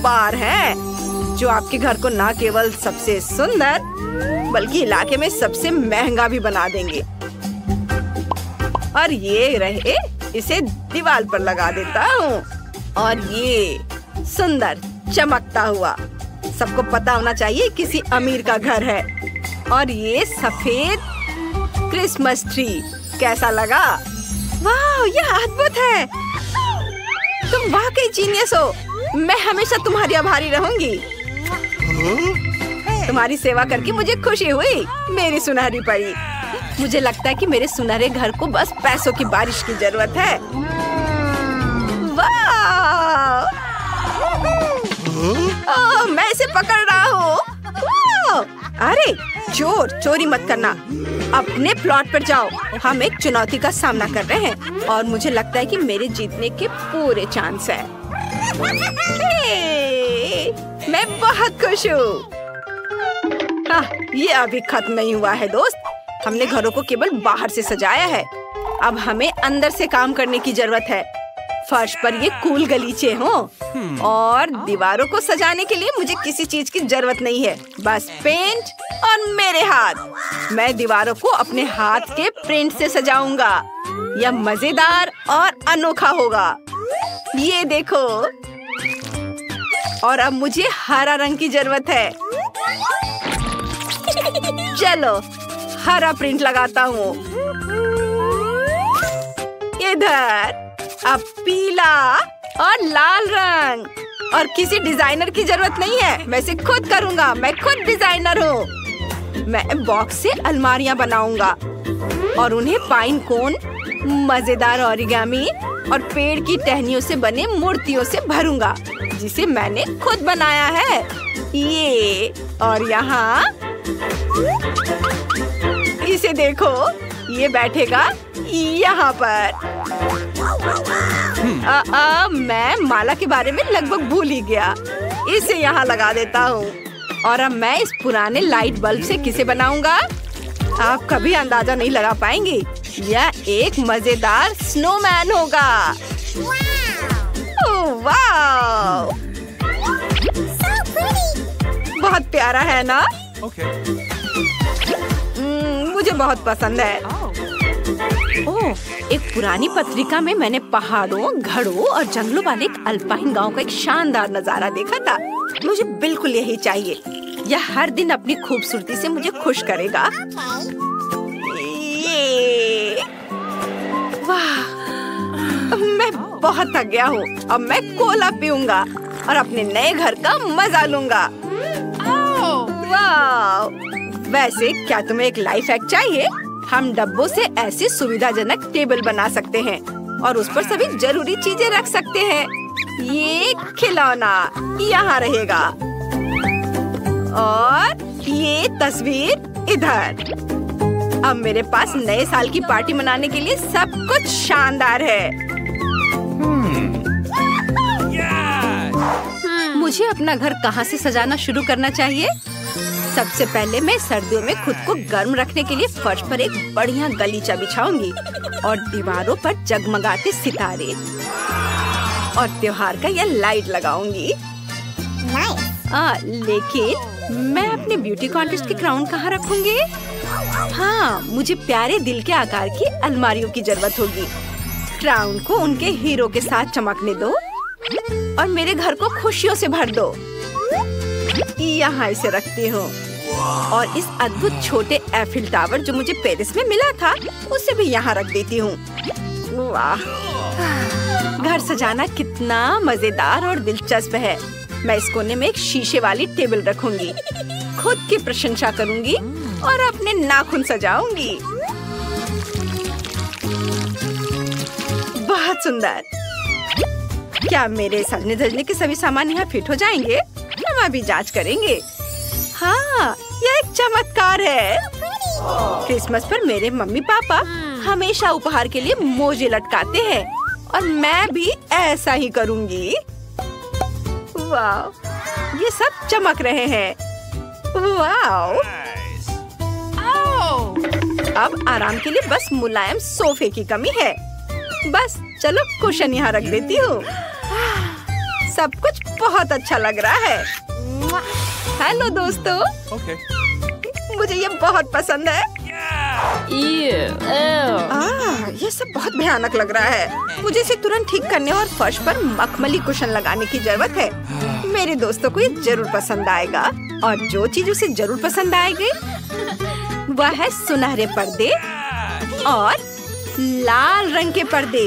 बार हैं जो आपके घर को न केवल सबसे सुंदर बल्कि इलाके में सबसे महंगा भी बना देंगे। और ये रहे, इसे दीवार पर लगा देता हूँ। और ये सुंदर चमकता हुआ, सबको पता होना चाहिए किसी अमीर का घर है। और ये सफेद क्रिसमस ट्री कैसा लगा? वाह, यह अद्भुत है। तुम वाकई जीनियस हो। मैं हमेशा तुम्हारी आभारी रहूंगी। तुम्हारी सेवा करके मुझे खुशी हुई, मेरी सुनहरी परी। मुझे लगता है कि मेरे सुनहरे घर को बस पैसों की बारिश की जरूरत है। वाह! मैं इसे पकड़ रहा हूँ। अरे चोर, चोरी मत करना, अपने प्लॉट पर जाओ। हम एक चुनौती का सामना कर रहे हैं और मुझे लगता है कि मेरे जीतने के पूरे चांस है। मैं बहुत खुश हूँ। ये अभी खत्म नहीं हुआ है दोस्त। हमने घरों को केवल बाहर से सजाया है, अब हमें अंदर से काम करने की जरूरत है। फर्श पर ये कूल गलीचे हों और दीवारों को सजाने के लिए मुझे किसी चीज की जरूरत नहीं है, बस पेंट और मेरे हाथ। मैं दीवारों को अपने हाथ के प्रिंट से सजाऊंगा। यह मजेदार और अनोखा होगा। ये देखो। और अब मुझे हरा रंग की जरूरत है। चलो हरा प्रिंट लगाता हूँ। इधर अब पीला और लाल रंग। और किसी डिजाइनर की जरूरत नहीं है, मैं इसे खुद करूँगा। मैं खुद डिजाइनर हूँ। मैं बॉक्स से अलमारियाँ बनाऊंगा और उन्हें पाइन कोन, मजेदार ओरिगामी और पेड़ की टहनियों से बने मूर्तियों से भरूंगा जिसे मैंने खुद बनाया है। ये और यहाँ इसे देखो, ये बैठेगा यहाँ पर। मैं माला के बारे में लगभग भूल ही गया। इसे यहाँ लगा देता हूँ। और अब मैं इस पुराने लाइट बल्ब से किसे बनाऊंगा? आप कभी अंदाजा नहीं लगा पाएंगे। यह एक मजेदार स्नोमैन होगा। ओह वाह! बहुत प्यारा है ना? मुझे बहुत पसंद है। ओह, एक पुरानी पत्रिका में मैंने पहाड़ों, घड़ों और जंगलों वाले एक अल्पाइन गांव का एक शानदार नजारा देखा था। मुझे बिल्कुल यही चाहिए। यह हर दिन अपनी खूबसूरती से मुझे खुश करेगा। वाह, मैं बहुत थक गया हूँ। अब मैं कोला पीऊंगा और अपने नए घर का मजा लूंगा। वाह! वैसे क्या तुम्हें एक लाइफ हैक चाहिए? हम डब्बों से ऐसी सुविधाजनक टेबल बना सकते हैं और उस पर सभी जरूरी चीजें रख सकते हैं। ये खिलौना यहाँ रहेगा और ये तस्वीर इधर। अब मेरे पास नए साल की पार्टी मनाने के लिए सब कुछ शानदार है। मुझे अपना घर कहाँ से सजाना शुरू करना चाहिए? सबसे पहले मैं सर्दियों में खुद को गर्म रखने के लिए फर्श पर एक बढ़िया गलीचा बिछाऊंगी और दीवारों पर जगमगाते सितारे और त्योहार का यह लाइट लगाऊंगी। लेकिन मैं अपने ब्यूटी कॉन्टेस्ट की क्राउन कहाँ रखूंगी? हाँ, मुझे प्यारे दिल के आकार की अलमारियों की जरूरत होगी। क्राउन को उनके हीरो के साथ चमकने दो और मेरे घर को खुशियों से भर दो। यहाँ इसे रखती हूँ और इस अद्भुत छोटे एफिल टावर जो मुझे पेरिस में मिला था उसे भी यहाँ रख देती हूँ। वाह, घर सजाना कितना मजेदार और दिलचस्प है। मैं इस कोने में एक शीशे वाली टेबल रखूंगी, खुद की प्रशंसा करूंगी और अपने नाखून सजाऊंगी। बहुत सुंदर। क्या मेरे सजने धजने के सभी सामान यहाँ फिट हो जाएंगे? हम अभी जांच करेंगे। हाँ, यह एक चमत्कार है। क्रिसमस पर मेरे मम्मी पापा हमेशा उपहार के लिए मोजे लटकाते हैं और मैं भी ऐसा ही करूँगी। वाह, ये सब चमक रहे हैं। वाओ! Nice. अब आराम के लिए बस मुलायम सोफे की कमी है। बस चलो कुशन यहाँ रख देती हूँ। सब कुछ बहुत अच्छा लग रहा है। हेलो दोस्तों, Okay. मुझे ये बहुत पसंद है। Yeah. ये सब बहुत भयानक लग रहा है। मुझे इसे तुरंत ठीक करने और फर्श पर मखमली कुशन लगाने की जरूरत है। मेरे दोस्तों को ये जरूर पसंद आएगा, और जो चीज उसे जरूर पसंद आएगी वह है सुनहरे पर्दे और लाल रंग के पर्दे।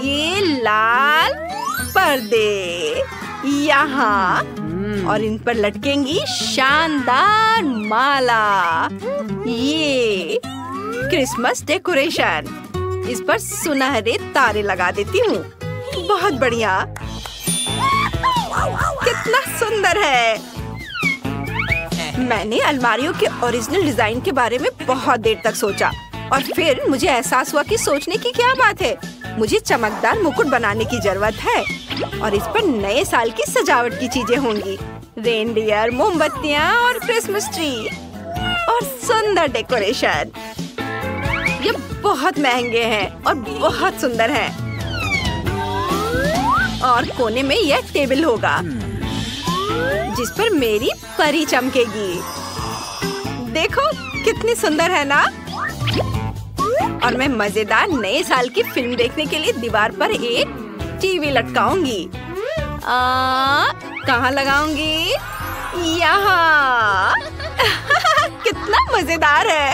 ये लाल पर्दे यहाँ, और इन पर लटकेंगी शानदार माला। ये क्रिसमस डेकोरेशन। इस पर सुनहरे तारे लगा देती हूँ। बहुत बढ़िया, कितना सुंदर है। मैंने अलमारियों के ओरिजिनल डिजाइन के बारे में बहुत देर तक सोचा, और फिर मुझे एहसास हुआ कि सोचने की क्या बात है। मुझे चमकदार मुकुट बनाने की जरूरत है, और इस पर नए साल की सजावट की चीजें होंगी। रेनडियर, मोमबत्तियाँ और क्रिसमस ट्री और सुंदर डेकोरेशन। ये बहुत महंगे हैं और बहुत सुंदर हैं। और कोने में यह टेबल होगा जिस पर मेरी परी चमकेगी। देखो कितनी सुंदर है ना। और मैं मजेदार नए साल की फिल्म देखने के लिए दीवार पर एक टीवी लटकाऊंगी। कहाँ लगाऊंगी? यहाँ। कितना मजेदार है।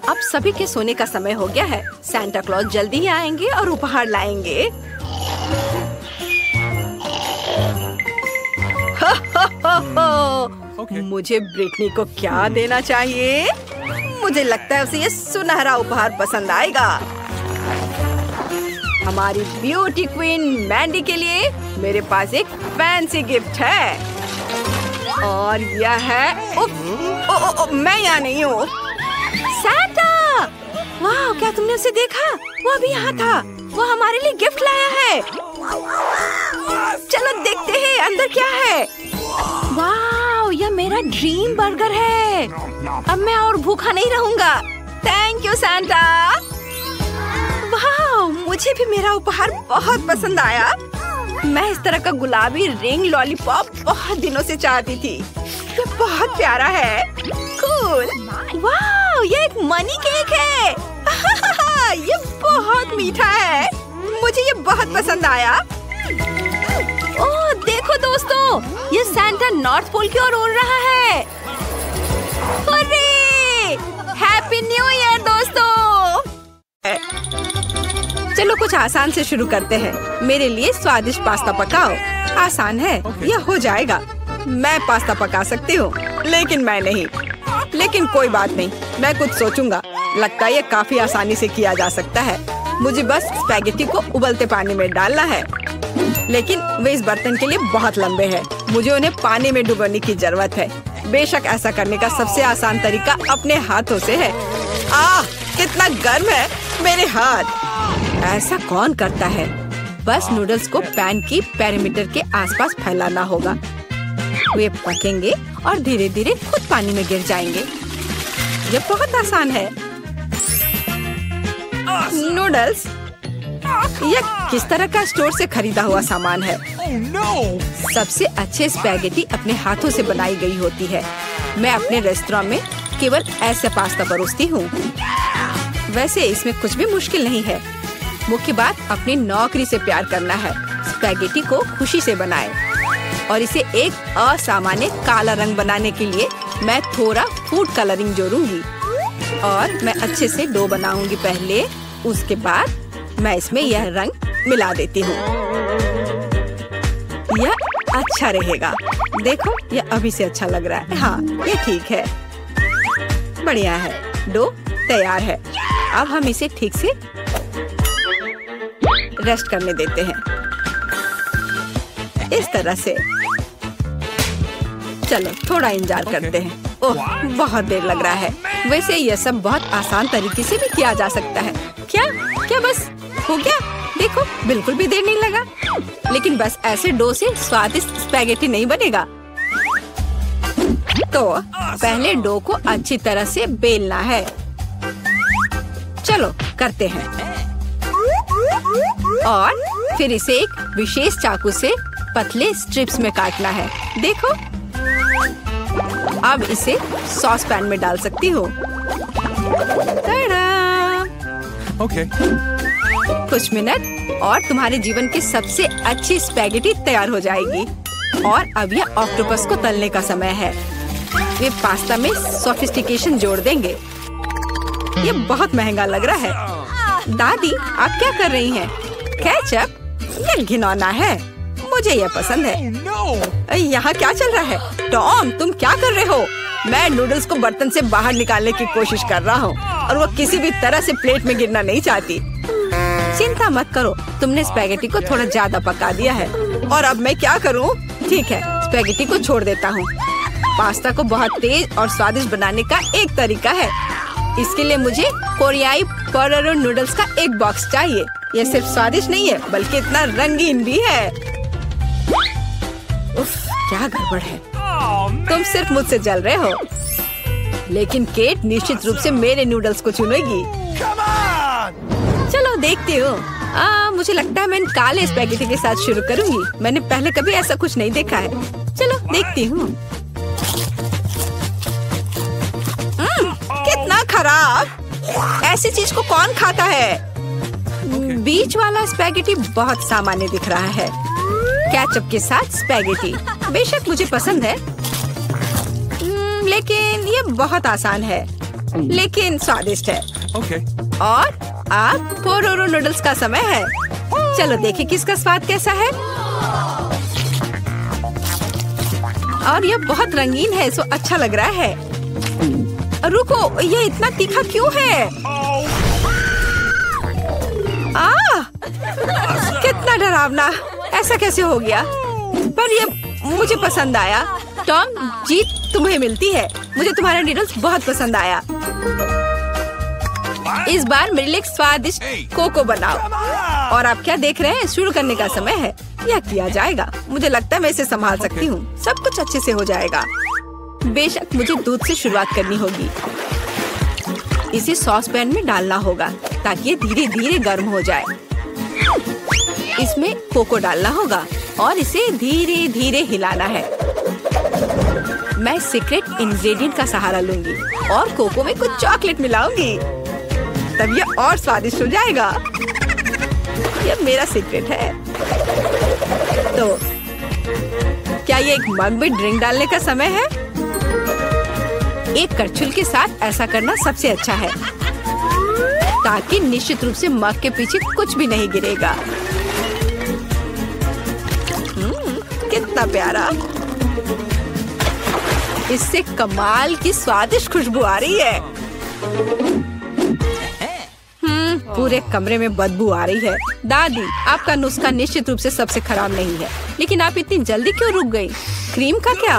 अब सभी के सोने का समय हो गया है। सांता क्लॉज जल्दी ही आएंगे और उपहार लाएंगे। Okay. मुझे ब्रिटनी को क्या देना चाहिए? मुझे लगता है उसे ये सुनहरा उपहार पसंद आएगा। हमारी ब्यूटी क्वीन मैंडी के लिए मेरे पास एक फैंसी गिफ्ट है, और यह है मैं यहाँ नहीं हूँ। सांता! वाह, क्या तुमने उसे देखा? वो अभी यहाँ था। वो हमारे लिए गिफ्ट लाया है। चलो देखते हैं अंदर क्या है। वाह, यह मेरा ड्रीम बर्गर है। अब मैं और भूखा नहीं रहूंगा। Thank you Santa. वाह, मुझे भी मेरा उपहार बहुत पसंद आया। मैं इस तरह का गुलाबी रिंग लॉलीपॉप बहुत दिनों से चाहती थी। ये बहुत प्यारा है। कूल। वाह, ये एक मनी केक है। ये बहुत मीठा है। मुझे ये बहुत पसंद आया। ओह देखो दोस्तों, ये सांता नॉर्थ पोल की ओर उड़ रहा है। अरे, हैप्पी न्यू ईयर दोस्तों। चलो कुछ आसान से शुरू करते हैं। मेरे लिए स्वादिष्ट पास्ता पकाओ। आसान है, यह हो जाएगा। मैं पास्ता पका सकती हूँ, लेकिन मैं नहीं। लेकिन कोई बात नहीं, मैं कुछ सोचूंगा। लगता है ये काफी आसानी से किया जा सकता है। मुझे बस स्पैगेटी को उबलते पानी में डालना है, लेकिन वे इस बर्तन के लिए बहुत लंबे हैं। मुझे उन्हें पानी में डुबोने की जरूरत है। बेशक ऐसा करने का सबसे आसान तरीका अपने हाथों से है। कितना गर्म है मेरे हाथ। ऐसा कौन करता है? बस नूडल्स को पैन की पेरीमीटर के आसपास फैलाना होगा। वे पकेंगे और धीरे धीरे खुद पानी में गिर जाएंगे। ये बहुत आसान है। नूडल्स, यह किस तरह का स्टोर से खरीदा हुआ सामान है। Oh no! सबसे अच्छे स्पैगेटी अपने हाथों से बनाई गई होती है। मैं अपने रेस्तरां में केवल ऐसे पास्ता परोसती हूँ। वैसे इसमें कुछ भी मुश्किल नहीं है। मुख्य बात अपनी नौकरी से प्यार करना है। स्पैगेटी को खुशी से बनाएं, और इसे एक असामान्य काला रंग बनाने के लिए मैं थोड़ा फूड कलरिंग जोड़ूंगी। और मैं अच्छे से डो बनाऊंगी पहले, उसके बाद मैं इसमें यह रंग मिला देती हूँ। यह अच्छा रहेगा। देखो, यह अभी से अच्छा लग रहा है। हाँ, ये ठीक है। बढ़िया है। डो तैयार है। अब हम इसे ठीक से रेस्ट करने देते हैं, इस तरह से। चलो थोड़ा इंतजार करते हैं। ओह, बहुत देर लग रहा है। वैसे यह सब बहुत आसान तरीके से भी किया जा सकता है। क्या क्या बस हो गया? देखो, बिल्कुल भी देर नहीं लगा। लेकिन बस ऐसे डो से स्वादिष्ट स्पैगेटी नहीं बनेगा। तो पहले डो को अच्छी तरह से बेलना है। चलो करते हैं। और फिर इसे एक विशेष चाकू से पतले स्ट्रिप्स में काटना है। देखो, अब इसे सॉस पैन में डाल सकती हूँ। Okay. कुछ मिनट और तुम्हारे जीवन की सबसे अच्छी स्पैगेटी तैयार हो जाएगी। और अब यह ऑक्टोपस को तलने का समय है। वे पास्ता में सोफिस्टिकेशन जोड़ देंगे। ये बहुत महंगा लग रहा है। दादी, आप क्या कर रही हैं? केचप? ये घिनौना है। मुझे यह पसंद है। Oh no! यहाँ क्या चल रहा है? टॉम, तुम क्या कर रहे हो? मैं नूडल्स को बर्तन से बाहर निकालने की कोशिश कर रहा हूँ और वो किसी भी तरह से प्लेट में गिरना नहीं चाहती। चिंता मत करो, तुमने स्पैगेटी को थोड़ा ज्यादा पका दिया है। और अब मैं क्या करूँ? ठीक है, स्पैगेटी को छोड़ देता हूँ। पास्ता को बहुत तेज और स्वादिष्ट बनाने का एक तरीका है। इसके लिए मुझे कोरियाई पोटेटो नूडल्स का एक बॉक्स चाहिए। ये सिर्फ स्वादिष्ट नहीं है, बल्कि इतना रंगीन भी है। उफ, क्या गड़बड़ है। तुम सिर्फ मुझसे जल रहे हो। लेकिन केट निश्चित रूप से मेरे नूडल्स को चुनेगी। Come on! चलो देखती हूँ। मुझे लगता है मैं काले स्पैगेटी के साथ शुरू करूंगी। मैंने पहले कभी ऐसा कुछ नहीं देखा है। चलो देखती हूँ। कितना खराब! ऐसी चीज को कौन खाता है? बीच वाला स्पैगेटी बहुत सामान्य दिख रहा है। केचप के साथ स्पैगेटी बेशक मुझे पसंद है, लेकिन ये बहुत आसान है, लेकिन स्वादिष्ट है। Okay. और अब पोटेटो नूडल्स का समय है। चलो देखें किसका स्वाद कैसा है। और ये बहुत रंगीन है, सो अच्छा लग रहा है। रुको, ये इतना तीखा क्यों है? कितना डरावना! ऐसा कैसे हो गया? पर ये मुझे पसंद आया। टॉम, जीत तुम्हें मिलती है। मुझे तुम्हारा नूडल्स बहुत पसंद आया। इस बार मेरे लिए स्वादिष्ट कोको बनाओ। और आप क्या देख रहे हैं? शुरू करने का समय है। यह किया जाएगा। मुझे लगता है मैं इसे संभाल सकती हूँ। सब कुछ अच्छे से हो जाएगा। बेशक मुझे दूध से शुरुआत करनी होगी। इसे सॉस पैन में डालना होगा ताकि ये धीरे धीरे गर्म हो जाए। इसमें कोको डालना होगा और इसे धीरे धीरे हिलाना है। मैं सीक्रेट इंग्रेडिएंट का सहारा लूंगी और कोको में कुछ चॉकलेट मिलाऊंगी, तब ये और स्वादिष्ट हो जाएगा। ये मेरा सीक्रेट है। तो क्या ये एक मग में ड्रिंक डालने का समय है? एक करछुल के साथ ऐसा करना सबसे अच्छा है, ताकि निश्चित रूप से मग के पीछे कुछ भी नहीं गिरेगा। कितना प्यारा! इससे कमाल की स्वादिष्ट खुशबू आ रही है। पूरे कमरे में बदबू आ रही है। दादी, आपका नुस्खा निश्चित रूप से सबसे खराब नहीं है, लेकिन आप इतनी जल्दी क्यों रुक गई? क्रीम का क्या?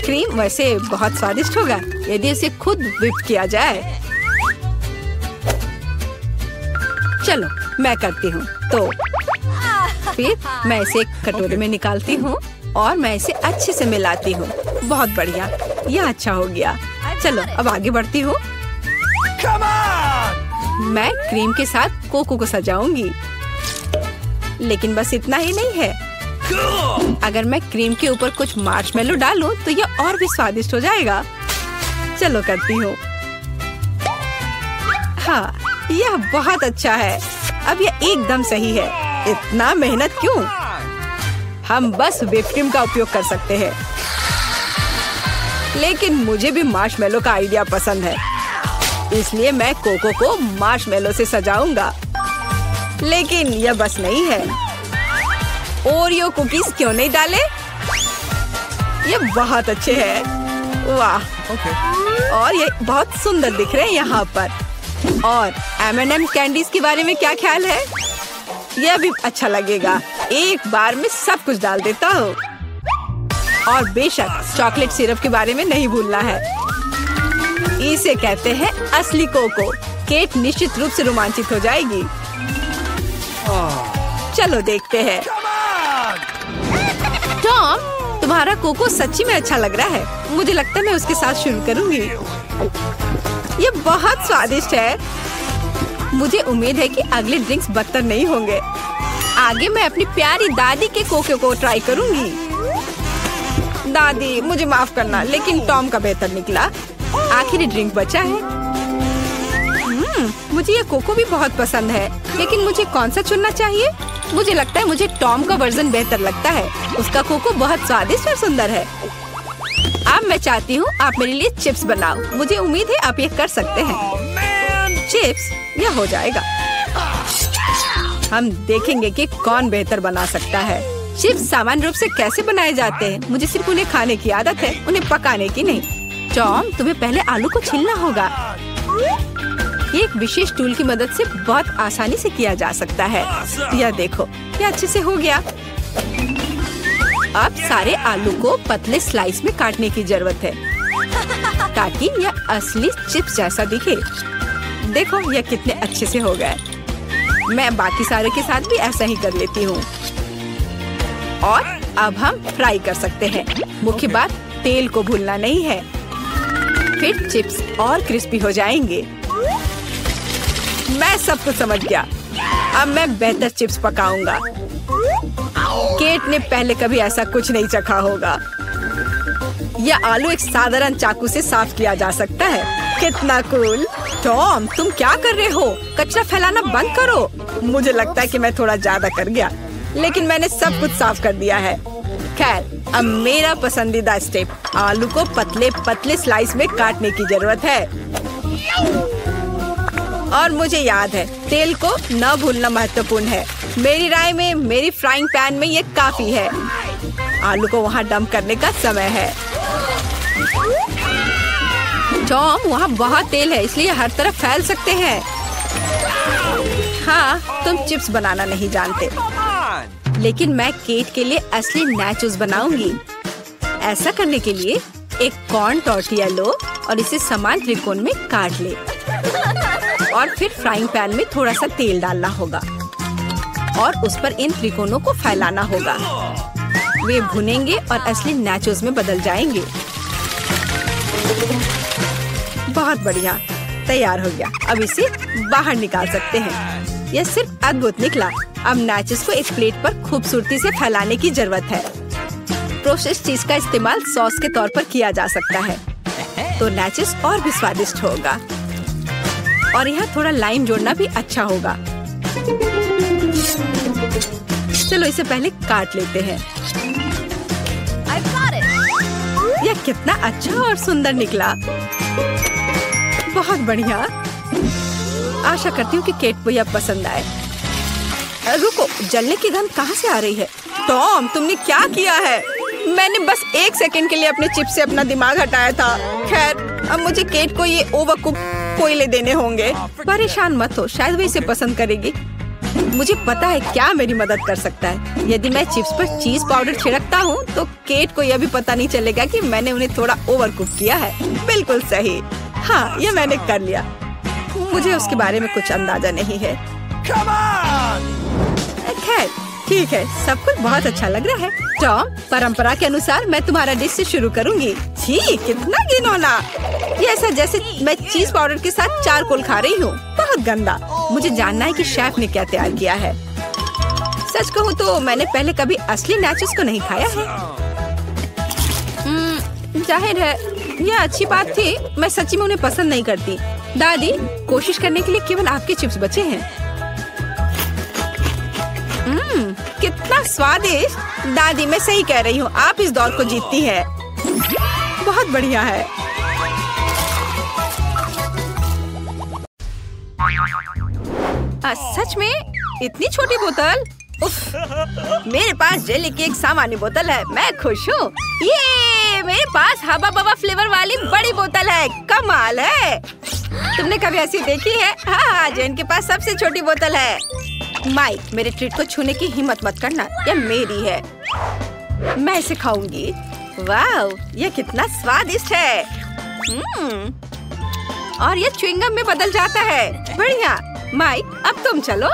क्रीम वैसे बहुत स्वादिष्ट होगा यदि इसे खुद व्हिप किया जाए। चलो मैं करती हूँ। तो फिर मैं इसे एक कटोरे में निकालती हूँ और मैं इसे अच्छे से मिलाती हूँ। बहुत बढ़िया, यह अच्छा हो गया। चलो अब आगे बढ़ती हूँ। मैं क्रीम के साथ कोको को सजाऊंगी, लेकिन बस इतना ही नहीं है। अगर मैं क्रीम के ऊपर कुछ मार्शमेलो डालूं तो यह और भी स्वादिष्ट हो जाएगा। चलो करती हूँ। हाँ, यह बहुत अच्छा है। अब यह एकदम सही है। इतना मेहनत क्यों? हम बस व्हिप क्रीम का उपयोग कर सकते हैं, लेकिन मुझे भी मार्शमेलो का आइडिया पसंद है, इसलिए मैं कोको को मार्शमेलो से सजाऊंगा। लेकिन यह बस नहीं है। ओरियो कुकीज क्यों नहीं डाले? ये बहुत अच्छे हैं। वाह! और ये बहुत सुंदर दिख रहे हैं यहाँ पर। और M&M कैंडीज के बारे में क्या ख्याल है? यह भी अच्छा लगेगा। एक बार में सब कुछ डाल देता हूँ। और बेशक चॉकलेट सिरप के बारे में नहीं भूलना है। इसे कहते हैं असली कोको। केट निश्चित रूप से रोमांचित हो जाएगी। चलो देखते हैं। टॉम, तुम्हारा कोको सच्ची में अच्छा लग रहा है। मुझे लगता है मैं उसके साथ शुरू करूंगी। ये बहुत स्वादिष्ट है। मुझे उम्मीद है कि अगले ड्रिंक्स बदतर नहीं होंगे। आगे मैं अपनी प्यारी दादी के कोको को ट्राई करूंगी। दादी, मुझे माफ करना, लेकिन टॉम का बेहतर निकला। आखिरी ड्रिंक बचा है। मुझे ये कोको भी बहुत पसंद है, लेकिन मुझे कौन सा चुनना चाहिए? मुझे लगता है मुझे टॉम का वर्जन बेहतर लगता है। उसका कोको बहुत स्वादिष्ट और सुंदर है। अब मैं चाहती हूँ आप मेरे लिए चिप्स बनाओ। मुझे उम्मीद है आप ये कर सकते हैं। चिप्स, यह हो जाएगा। हम देखेंगे कि कौन बेहतर बना सकता है। चिप्स सामान्य रूप से कैसे बनाए जाते हैं? मुझे सिर्फ उन्हें खाने की आदत है, उन्हें पकाने की नहीं। टॉम, तुम्हें पहले आलू को छीलना होगा। एक विशेष टूल की मदद से बहुत आसानी से किया जा सकता है। यह देखो, यह अच्छे से हो गया। अब सारे आलू को पतले स्लाइस में काटने की जरूरत है, ताकि यह असली चिप्स जैसा दिखे। देखो, यह कितने अच्छे से हो गए। मैं बाकी सारे के साथ भी ऐसा ही कर लेती हूँ। और अब हम फ्राई कर सकते हैं। मुख्य बात, तेल को भूलना नहीं है। फिर चिप्स और क्रिस्पी हो जाएंगे। मैं सब कुछ समझ गया। अब मैं बेहतर चिप्स पकाऊंगा। केट ने पहले कभी ऐसा कुछ नहीं चखा होगा। यह आलू एक साधारण चाकू से साफ किया जा सकता है। कितना कूल। टॉम, तुम क्या कर रहे हो? कचरा फैलाना बंद करो। मुझे लगता है कि मैं थोड़ा ज्यादा कर गया, लेकिन मैंने सब कुछ साफ कर दिया है। खैर, अब मेरा पसंदीदा स्टेप, आलू को पतले पतले स्लाइस में काटने की जरूरत है। और मुझे याद है, तेल को न भूलना महत्वपूर्ण है। मेरी राय में मेरी फ्राइंग पैन में ये काफी है। आलू को वहाँ डंप करने का समय है। टॉम, वहाँ बहुत तेल है, इसलिए हर तरफ फैल सकते हैं। हाँ, तुम चिप्स बनाना नहीं जानते, लेकिन मैं केट के लिए असली नाचोस बनाऊंगी। ऐसा करने के लिए एक कॉर्न टॉर्टिया लो और इसे समान त्रिकोण में काट ले। और फिर फ्राइंग पैन में थोड़ा सा तेल डालना होगा और उस पर इन त्रिकोणों को फैलाना होगा। वे भुनेंगे और असली नाचोस में बदल जाएंगे। बहुत बढ़िया, तैयार हो गया। अब इसे बाहर निकाल सकते हैं। यह सिर्फ अद्भुत निकला। अब नाचोस को एक प्लेट पर खूबसूरती से फैलाने की जरूरत है। प्रोसेस्ड चीज का इस्तेमाल सॉस के तौर पर किया जा सकता है, तो नाचोस और भी स्वादिष्ट होगा। और यहाँ थोड़ा लाइम जोड़ना भी अच्छा होगा। चलो इसे पहले काट लेते हैं। यह कितना अच्छा और सुंदर निकला। बहुत बढ़िया। आशा करती हूँ कि केट को यह पसंद आए। रुको, जलने की गंध कहाँ से आ रही है? टॉम, तुमने क्या किया है? मैंने बस 1 सेकंड के लिए अपने चिप से अपना दिमाग हटाया था। खैर, अब मुझे केट को ये ओवरकुक कोयले देने होंगे। परेशान मत हो, शायद वो इसे पसंद करेगी। मुझे पता है क्या मेरी मदद कर सकता है। यदि मैं चिप्स पर चीज पाउडर छिड़कता हूँ, तो केट को यह भी पता नहीं चलेगा कि मैंने उन्हें थोड़ा ओवरकुक किया है। बिल्कुल सही। हाँ, यह मैंने कर लिया। मुझे उसके बारे में कुछ अंदाजा नहीं है। खैर, ठीक है, सब कुछ बहुत अच्छा लग रहा है। टॉम, परंपरा के अनुसार मैं तुम्हारा डिश से शुरू करूंगी। छी, कितना घिनौना। ये ऐसा जैसे मैं चीज पाउडर के साथ चारकोल खा रही हूँ। बहुत गंदा। मुझे जानना है कि शेफ ने क्या तैयार किया है। सच कहूँ तो मैंने पहले कभी असली नाचोस को नहीं खाया है। जाहिर है, यह अच्छी बात थी। मैं सच्ची में उन्हें पसंद नहीं करती। दादी, कोशिश करने के लिए केवल आपके चिप्स बचे हैं। कितना स्वादिष्ट। दादी, मैं सही कह रही हूँ, आप इस दौर को जीतती है। बहुत बढ़िया है। सच में इतनी छोटी बोतल? उफ, मेरे पास जेली की एक सामान्य बोतल है। मैं खुश हूँ। ये मेरे पास हबा बबा फ्लेवर वाली बड़ी बोतल है। कमाल है। तुमने कभी ऐसी देखी है? हाँ, जेन के पास सबसे छोटी बोतल है। माइक, मेरे ट्रीट को छूने की हिम्मत मत करना। यह मेरी है। मैं इसे खाऊंगी। वाह, ये कितना स्वादिष्ट है। और ये च्युइंगम में बदल जाता है। बढ़िया। माइक, अब तुम चलो।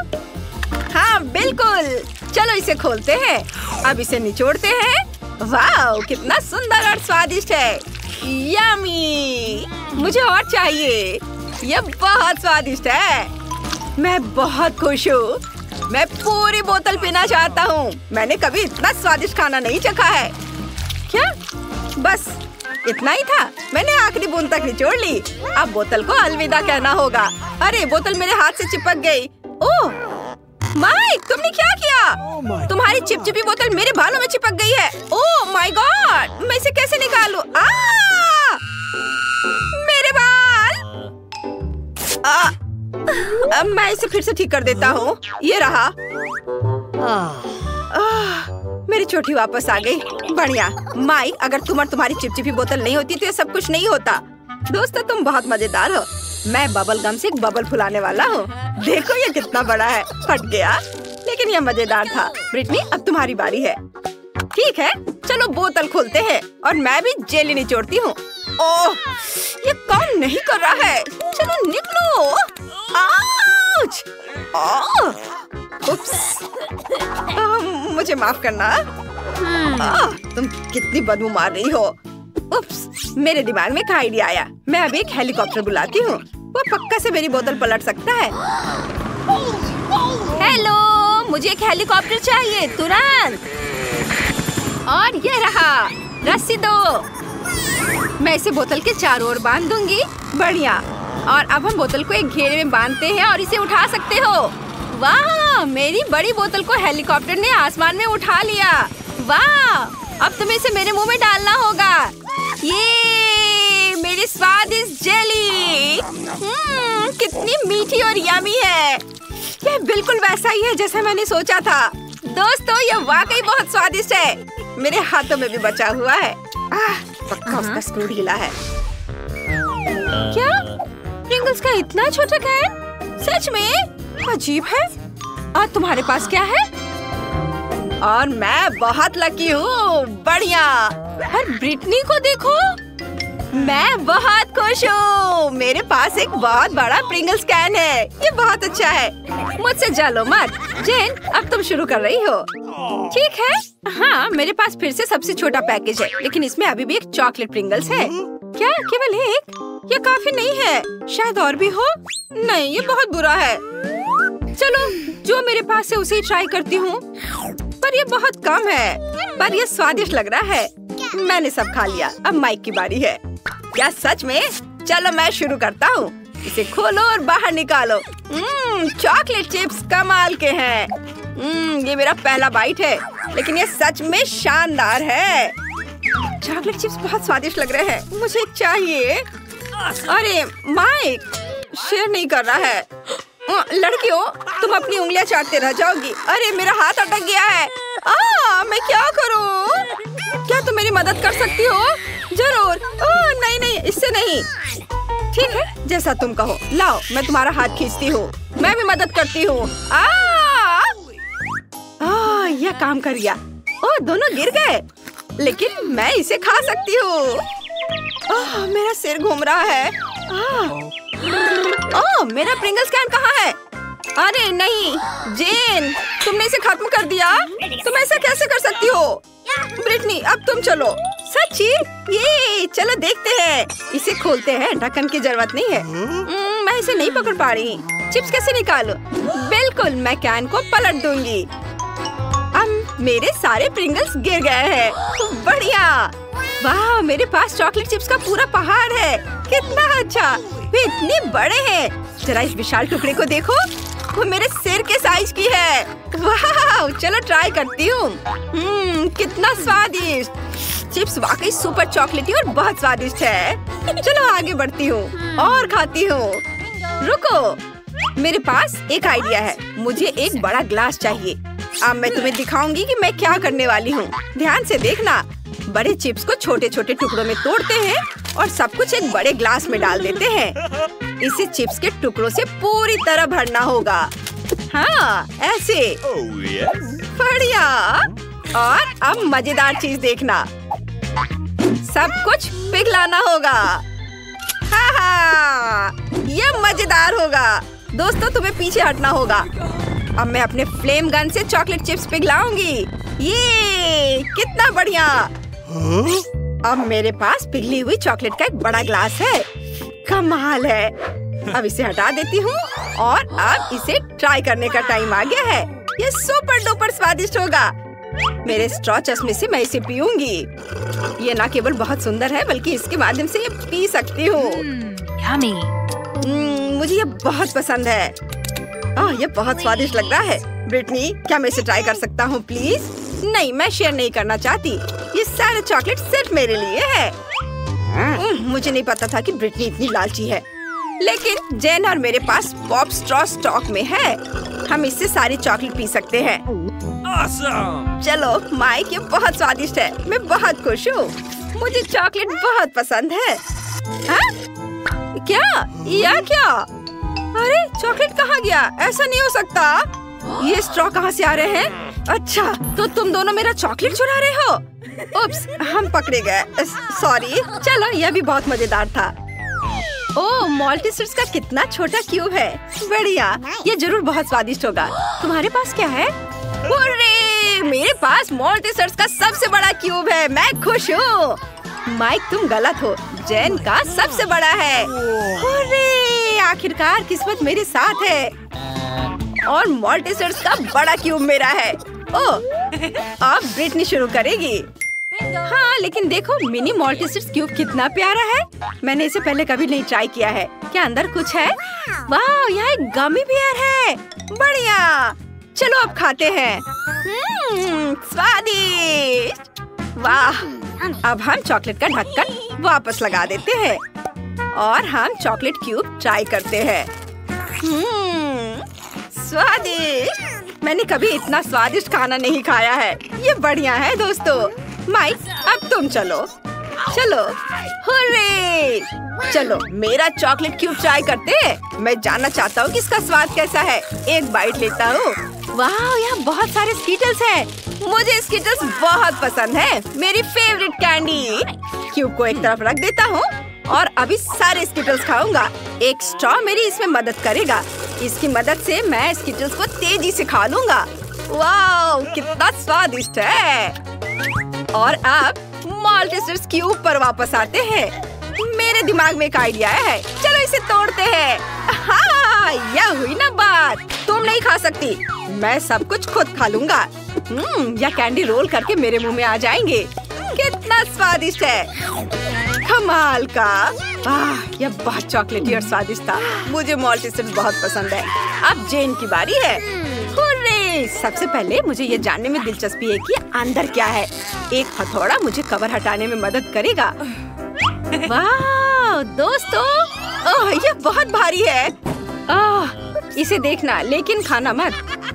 हाँ बिल्कुल, चलो इसे खोलते हैं। अब इसे निचोड़ते हैं। वाह, कितना सुंदर और स्वादिष्ट है। यम्मी, मुझे और चाहिए। ये बहुत स्वादिष्ट है। मैं बहुत खुश हूँ। मैं पूरी बोतल पीना चाहता हूँ। मैंने कभी इतना स्वादिष्ट खाना नहीं चखा है। क्या? बस इतना ही था? मैंने आखिरी बूंद तक निचोड़ ली। अब बोतल को अलविदा कहना होगा। अरे, बोतल मेरे हाथ से चिपक गई। ओह माइक, तुमने क्या किया? तुम्हारी चिपचिपी बोतल मेरे बालों में चिपक गई है। ओह माय गॉड, मैं इसे कैसे निकालूं? मेरे बाल। अब मैं इसे फिर से ठीक कर देता हूँ। ये रहा। मेरी चोटी वापस आ गई। बढ़िया। माइक, अगर तुम और तुम्हारी चिपचिपी बोतल नहीं होती तो ये सब कुछ नहीं होता। दोस्तों, तुम बहुत मजेदार हो। मैं बबल गम से एक बबल फुलाने वाला हूँ। देखो ये कितना बड़ा है। फट गया, लेकिन ये मजेदार था। ब्रिटनी, अब तुम्हारी बारी है। ठीक है, चलो बोतल खोलते हैं और मैं भी जेली निचोड़ती हूँ। ओह, ये काम नहीं कर रहा है। चलो निकलो। आउच! उप्स। मुझे माफ करना। तुम कितनी बदबू मार रही हो। उप्स, मेरे दिमाग में एक आइडिया आया। मैं अभी एक हेलीकॉप्टर बुलाती हूँ। वो पक्का से मेरी बोतल पलट सकता है। हेलो, मुझे एक हेलीकॉप्टर चाहिए तुरंत। और ये रहा, रस्सी दो। मैं इसे बोतल के चारों ओर बांध दूंगी। बढ़िया। और अब हम बोतल को एक घेरे में बांधते हैं और इसे उठा सकते हो। वाह, मेरी बड़ी बोतल को हेलीकॉप्टर ने आसमान में उठा लिया। वाह, अब तुम्हें इसे मेरे मुंह में डालना होगा। ये मेरी स्वादिष्ट जेली। कितनी मीठी और यमी है। यह बिल्कुल वैसा ही है जैसा मैंने सोचा था। दोस्तों, यह वाकई बहुत स्वादिष्ट है। मेरे हाथों में भी बचा हुआ है। पक्का उसका स्क्रू ढीला है। क्या? प्रिंगल्स का इतना छोटा कैन? सच में अजीब है। और तुम्हारे पास क्या है? और मैं बहुत लकी हूँ। बढ़िया। और ब्रिटनी को देखो, मैं बहुत खुश हूँ। मेरे पास एक बहुत बड़ा प्रिंगल्स कैन है। ये बहुत अच्छा है। मुझसे जलो मत। जेन, अब तुम शुरू कर रही हो। ठीक है। हाँ, मेरे पास फिर से सबसे छोटा पैकेज है, लेकिन इसमें अभी भी एक चॉकलेट प्रिंगल्स है। क्या केवल एक? ये काफी नहीं है। शायद और भी हो। नहीं, ये बहुत बुरा है। चलो, जो मेरे पास है उसे ही ट्राई करती हूँ। पर ये बहुत कम है। पर ये स्वादिष्ट लग रहा है। मैंने सब खा लिया। अब माइक की बारी है। क्या सच में? चलो मैं शुरू करता हूँ। इसे खोलो और बाहर निकालो। चॉकलेट चिप्स कमाल के हैं। ये मेरा पहला बाइट है, लेकिन ये सच में शानदार है। चॉकलेट चिप्स बहुत स्वादिष्ट लग रहे हैं। मुझे चाहिए। अरे माइक, शेयर नहीं कर रहा है। लड़कियों, तुम अपनी उंगलियां चाटते रह जाओगी। अरे मेरा हाथ अटक गया है। मैं क्या करूं? क्या तुम मेरी मदद कर सकती हो? जरूर। नहीं, इससे नहीं। ठीक है, जैसा तुम कहो। लाओ, मैं तुम्हारा हाथ खींचती हूँ। मैं भी मदद करती हूँ। यह काम कर गया। दोनों गिर गए, लेकिन मैं इसे खा सकती हूँ। मेरा सिर घूम रहा है। मेरा प्रिंगल्स कैन कहाँ है? अरे नहीं, जेन, तुमने इसे खत्म कर दिया। तुम ऐसा कैसे कर सकती हो? ब्रिटनी, अब तुम चलो। सच्ची? ये चलो देखते हैं। इसे खोलते हैं। ढक्कन की जरूरत नहीं है। मैं इसे नहीं पकड़ पा रही। चिप्स कैसे निकालूं? बिल्कुल, मैं कैन को पलट दूंगी। अब मेरे सारे प्रिंगल्स गिर गए हैं। बढ़िया। वाह, मेरे पास चॉकलेट चिप्स का पूरा पहाड़ है। कितना अच्छा। वे इतने बड़े हैं। जरा इस विशाल टुकड़े को देखो। वो मेरे सिर के साइज की है। वाह, चलो ट्राई करती हूँ। कितना स्वादिष्ट। चिप्स वाकई सुपर चॉकलेटी और बहुत स्वादिष्ट है। चलो आगे बढ़ती हूँ और खाती हूँ। रुको, मेरे पास एक आइडिया है। मुझे एक बड़ा ग्लास चाहिए। अब मैं तुम्हें दिखाऊंगी कि मैं क्या करने वाली हूँ। ध्यान से देखना। बड़े चिप्स को छोटे छोटे टुकड़ों में तोड़ते हैं और सब कुछ एक बड़े ग्लास में डाल देते हैं। इसे चिप्स के टुकड़ों से पूरी तरह भरना होगा। हाँ, ऐसे। बढ़िया। और अब मजेदार चीज देखना। सब कुछ पिघलाना होगा। हा, ये मजेदार होगा। दोस्तों तुम्हें पीछे हटना होगा। अब मैं अपने फ्लेम गन से चॉकलेट चिप्स पिघलाऊंगी। ये कितना बढ़िया। अब मेरे पास पिघली हुई चॉकलेट का एक बड़ा ग्लास है। कमाल है। अब इसे हटा देती हूँ और अब इसे ट्राई करने का टाइम आ गया है। ये सुपर डुपर स्वादिष्ट होगा। मेरे स्ट्रॉ चश्मे से मैं इसे पीऊंगी। ये ना केवल बहुत सुंदर है बल्कि इसके माध्यम से ये पी सकती हूँ। मुझे ये बहुत पसंद है। ये बहुत स्वादिष्ट लग रहा है। ब्रिटनी, क्या मैं इसे ट्राई कर सकता हूँ प्लीज? नहीं, मैं शेयर नहीं करना चाहती। ये सारे चॉकलेट सिर्फ मेरे लिए है। मुझे नहीं पता था कि ब्रिटनी इतनी लालची है। लेकिन जेन और मेरे पास पॉप स्ट्रॉ स्टॉक में है। हम इससे सारी चॉकलेट पी सकते हैं। Awesome! चलो माइक, ये बहुत स्वादिष्ट है। मैं बहुत खुश हूँ। मुझे चॉकलेट बहुत पसंद है। हाँ? क्या? अरे चॉकलेट कहाँ गया? ऐसा नहीं हो सकता। ये स्ट्रॉ कहाँ से आ रहे हैं? अच्छा, तो तुम दोनों मेरा चॉकलेट चुरा रहे हो? उप्स, हम पकड़े गए। सॉरी। चलो, यह भी बहुत मजेदार था। ओह, मॉल्टीसर्स का कितना छोटा क्यूब है। बढ़िया, ये जरूर बहुत स्वादिष्ट होगा। तुम्हारे पास क्या है? अरे, मेरे पास मॉल्टीसर्स का सबसे बड़ा क्यूब है। मैं खुश हूँ। माइक, तुम गलत हो। जेन का सबसे बड़ा है। अरे, आखिरकार किस्मत मेरे साथ है और मॉल्टीसर्स का बड़ा क्यूब मेरा है। ओह, अब ब्रिटनी शुरू करेगी। हाँ, लेकिन देखो मिनी मॉल्टीसर्स क्यूब कितना प्यारा है। मैंने इसे पहले कभी नहीं ट्राई किया है। क्या अंदर कुछ है? वाह, यहाँ एक गमी बियर है। बढ़िया, चलो अब खाते हैं। स्वादिष्ट। वाह, अब हम चॉकलेट का ढक्कन वापस लगा देते हैं और हम चॉकलेट क्यूब ट्राई करते हैं। स्वादिष्ट। मैंने कभी इतना स्वादिष्ट खाना नहीं खाया है। ये बढ़िया है दोस्तों। माइक, अब तुम चलो। हुर्रे! चलो मेरा चॉकलेट क्यूब ट्राई करते हैं। मैं जानना चाहता हूँ कि इसका स्वाद कैसा है। एक बाइट लेता हूँ। वाह, यहाँ बहुत सारे स्कीटल्स हैं। मुझे स्कीटल्स बहुत पसंद है। मेरी फेवरेट कैंडी। क्यूब को एक तरफ रख देता हूँ और अभी सारे स्कीटल्स खाऊंगा। एक स्ट्रॉ मेरी इसमें मदद करेगा। इसकी मदद से मैं स्कीटल्स को तेजी से खा लूंगा। वाह, कितना स्वादिष्ट है। और अब मॉल्टीसर्स क्यूब पर वापस आते हैं। मेरे दिमाग में एक आइडिया है। चलो इसे तोड़ते हैं। हाँ, यह हुई ना बात। तुम नहीं खा सकती। मैं सब कुछ खुद खा लूंगा। यह कैंडी रोल करके मेरे मुंह में आ जाएंगे। कितना स्वादिष्ट है। कमाल का। यह बहुत चॉकलेटी और स्वादिष्ट था। मुझे मॉल्टीसर्स बहुत पसंद है। अब जेन की बारी है। हुर्रे! सबसे पहले मुझे ये जानने में दिलचस्पी है कि अंदर क्या है। एक हथौड़ा मुझे कवर हटाने में मदद करेगा। वाह दोस्तों, ओह ये बहुत भारी है। इसे देखना लेकिन खाना मत।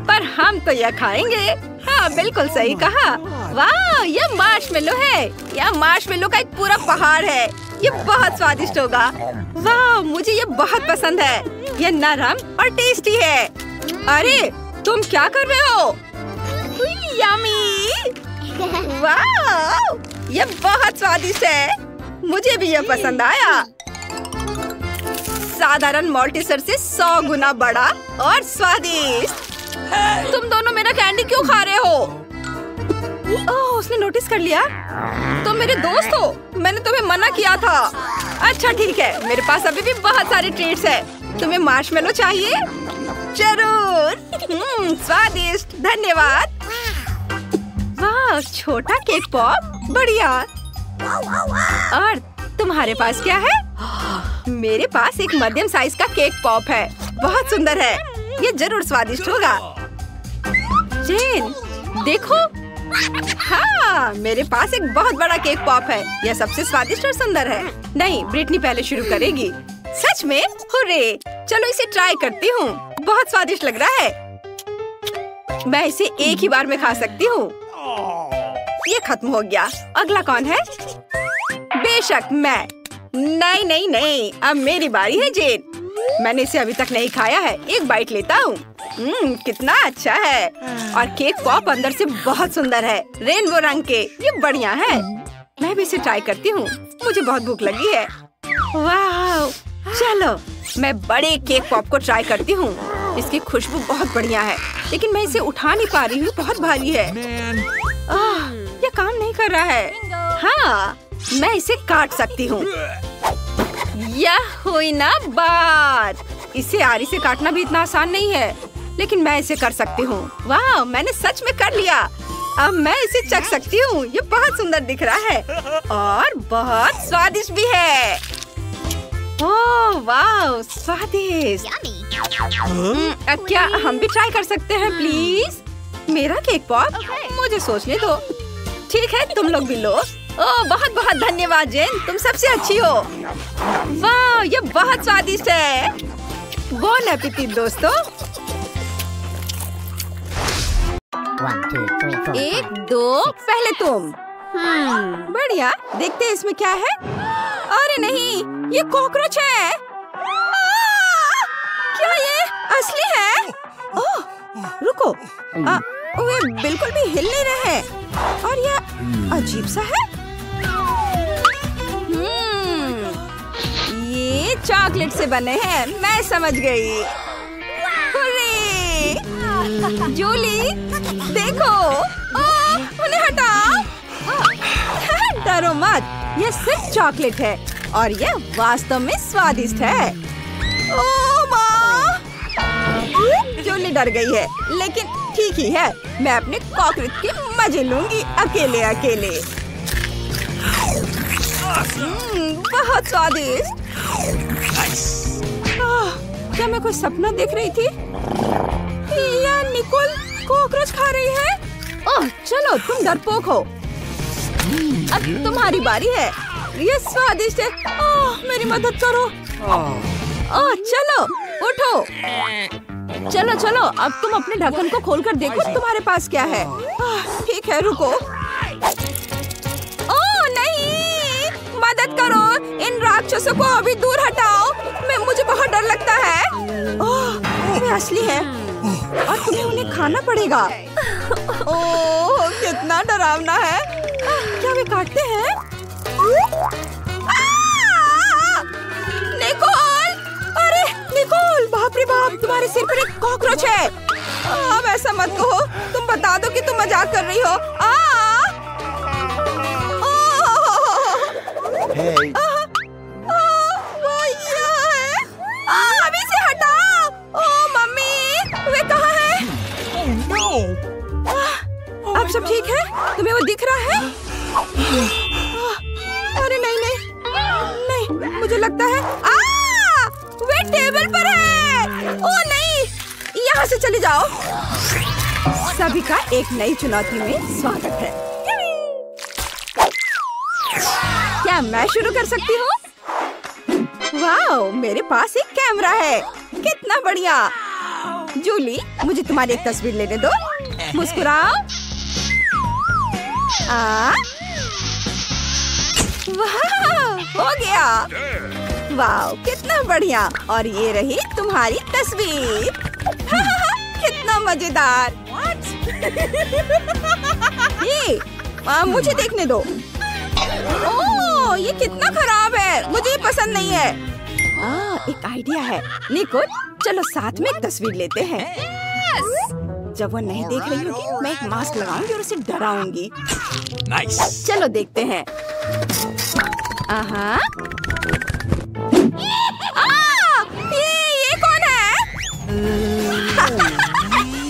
पर हम तो यह खाएंगे। हाँ बिल्कुल सही कहा। वाह, यह मार्शमेलो है। यह मार्शमेलो का एक पूरा पहाड़ है। ये बहुत स्वादिष्ट होगा। वाह, मुझे ये बहुत पसंद है। यह नरम और टेस्टी है। अरे तुम क्या कर रहे हो? यम्मी! वाह, ये बहुत स्वादिष्ट है। मुझे भी यह पसंद आया। साधारण मॉल्टीसर से 100 गुना बड़ा और स्वादिष्ट। तुम दोनों मेरा कैंडी क्यों खा रहे हो? ओह, उसने नोटिस कर लिया। तुम मेरे दोस्त हो। मैंने तुम्हें मना किया था। अच्छा ठीक है, मेरे पास अभी भी बहुत सारे ट्रीट्स हैं। तुम्हें मार्शमेलो चाहिए? जरूर। स्वादिष्ट, धन्यवाद। वाह, छोटा केक पॉप, बढ़िया। और तुम्हारे पास क्या है? मेरे पास एक मध्यम साइज का केक पॉप है। बहुत सुंदर है। ये जरूर स्वादिष्ट होगा। जेन, देखो। हाँ, मेरे पास एक बहुत बड़ा केक पॉप है। यह सबसे स्वादिष्ट और सुंदर है। नहीं, ब्रिटनी पहले शुरू करेगी। सच में? हुर्रे! चलो इसे ट्राई करती हूँ। बहुत स्वादिष्ट लग रहा है। मैं इसे एक ही बार में खा सकती हूँ। ये खत्म हो गया। अगला कौन है? बेशक मैं। नहीं नहीं नहीं, अब मेरी बारी है जेन। मैंने इसे अभी तक नहीं खाया है। एक बाइट लेता हूँ। कितना अच्छा है। और केक पॉप अंदर से बहुत सुंदर है। रेनबो रंग के। ये बढ़िया है। मैं भी इसे ट्राई करती हूँ। मुझे बहुत भूख लगी है। वाह! चलो, मैं बड़े केक पॉप को ट्राई करती हूँ। इसकी खुशबू बहुत बढ़िया है, लेकिन मैं इसे उठा नहीं पा रही हूँ। बहुत भारी है। ये काम नहीं कर रहा है। हाँ, मैं इसे काट सकती हूँ। यह हुई ना बात। इसे आरी से काटना भी इतना आसान नहीं है, लेकिन मैं इसे कर सकती हूँ। वाह! मैंने सच में कर लिया। अब मैं इसे चख सकती हूँ। ये बहुत सुंदर दिख रहा है और बहुत स्वादिष्ट भी है। ओह वाह, स्वादिष्ट। अब क्या हम भी ट्राई कर सकते हैं प्लीज? मेरा केक पॉप? मुझे सोचने दो। ठीक है, तुम लोग भी लो। ओह बहुत बहुत धन्यवाद जेन, तुम सबसे अच्छी हो। वाह, ये बहुत स्वादिष्ट है। बोन एपेटिट दोस्तों। 1, 2, 3, 4, 1, 2, पहले तुम। बढ़िया, देखते हैं इसमें क्या है। अरे नहीं, ये कॉकरोच है। क्या ये असली है? ओह, रुको। वे बिल्कुल भी हिल नहीं रहे हैं और यह अजीब सा है। ये चॉकलेट से बने हैं। मैं समझ गई। जूली, देखो। उन्हें हटाओ। डरो मत, ये सिर्फ चॉकलेट है और ये वास्तव में स्वादिष्ट है। ओह माँ! जूली डर गई है, लेकिन ठीक ही है। मैं अपने कॉकरोच के मजे लूंगी अकेले अकेले। बहुत स्वादिष्ट। क्या मैं कोई सपना देख रही थी? या निकोल कॉकरोच खा रही है? ओह चलो, तुम डरपोक हो। अब तुम्हारी बारी है। ये स्वादिष्ट है। ओह मेरी मदद करो। ओह चलो उठो। चलो चलो, अब तुम अपने ढक्कन को खोलकर देखो तुम्हारे पास क्या है। ठीक है, रुको। ओह नहीं, मदद करो। इन राक्षसों को अभी दूर हटाओ। मुझे बहुत डर लगता है। ओह वे असली है और तुम्हें उन्हें खाना पड़ेगा। ओह कितना डरावना है। क्या वे काटते हैं? निकोल! अरे निकोल, बाप रे बाप, तुम्हारे सिर पर एक कॉकरोच है। अब ऐसा मत कहो। तुम बता दो कि तुम मजाक कर रही हो। वो यहाँ है। अभी से हटाओ। ओह मम्मी, वे कहाँ है? अब सब ठीक है? तुम्हें वो दिख रहा है? अरे नहीं नहीं नहीं, मुझे लगता है वे टेबल पर है। ओह नहीं, यहाँ से चले जाओ। सभी का एक नई चुनौती में स्वागत है। क्या मैं शुरू कर सकती हूँ? वाह, मेरे पास एक कैमरा है। कितना बढ़िया। जूली, मुझे तुम्हारी एक तस्वीर लेने दो। मुस्कुराओ। वाह, हो गया। वाह, कितना बढ़िया। और ये रही तुम्हारी तस्वीर। कितना मजेदार। ये मुझे देखने दो। ओह, ये कितना खराब है। मुझे ये पसंद नहीं है। एक आइडिया है। निकोल, चलो साथ में एक तस्वीर लेते हैं। जब वो नहीं देख रही होगी, मैं एक मास्क लगाऊंगी और उसे डराऊंगी। Nice. चलो देखते हैं। ये कौन है?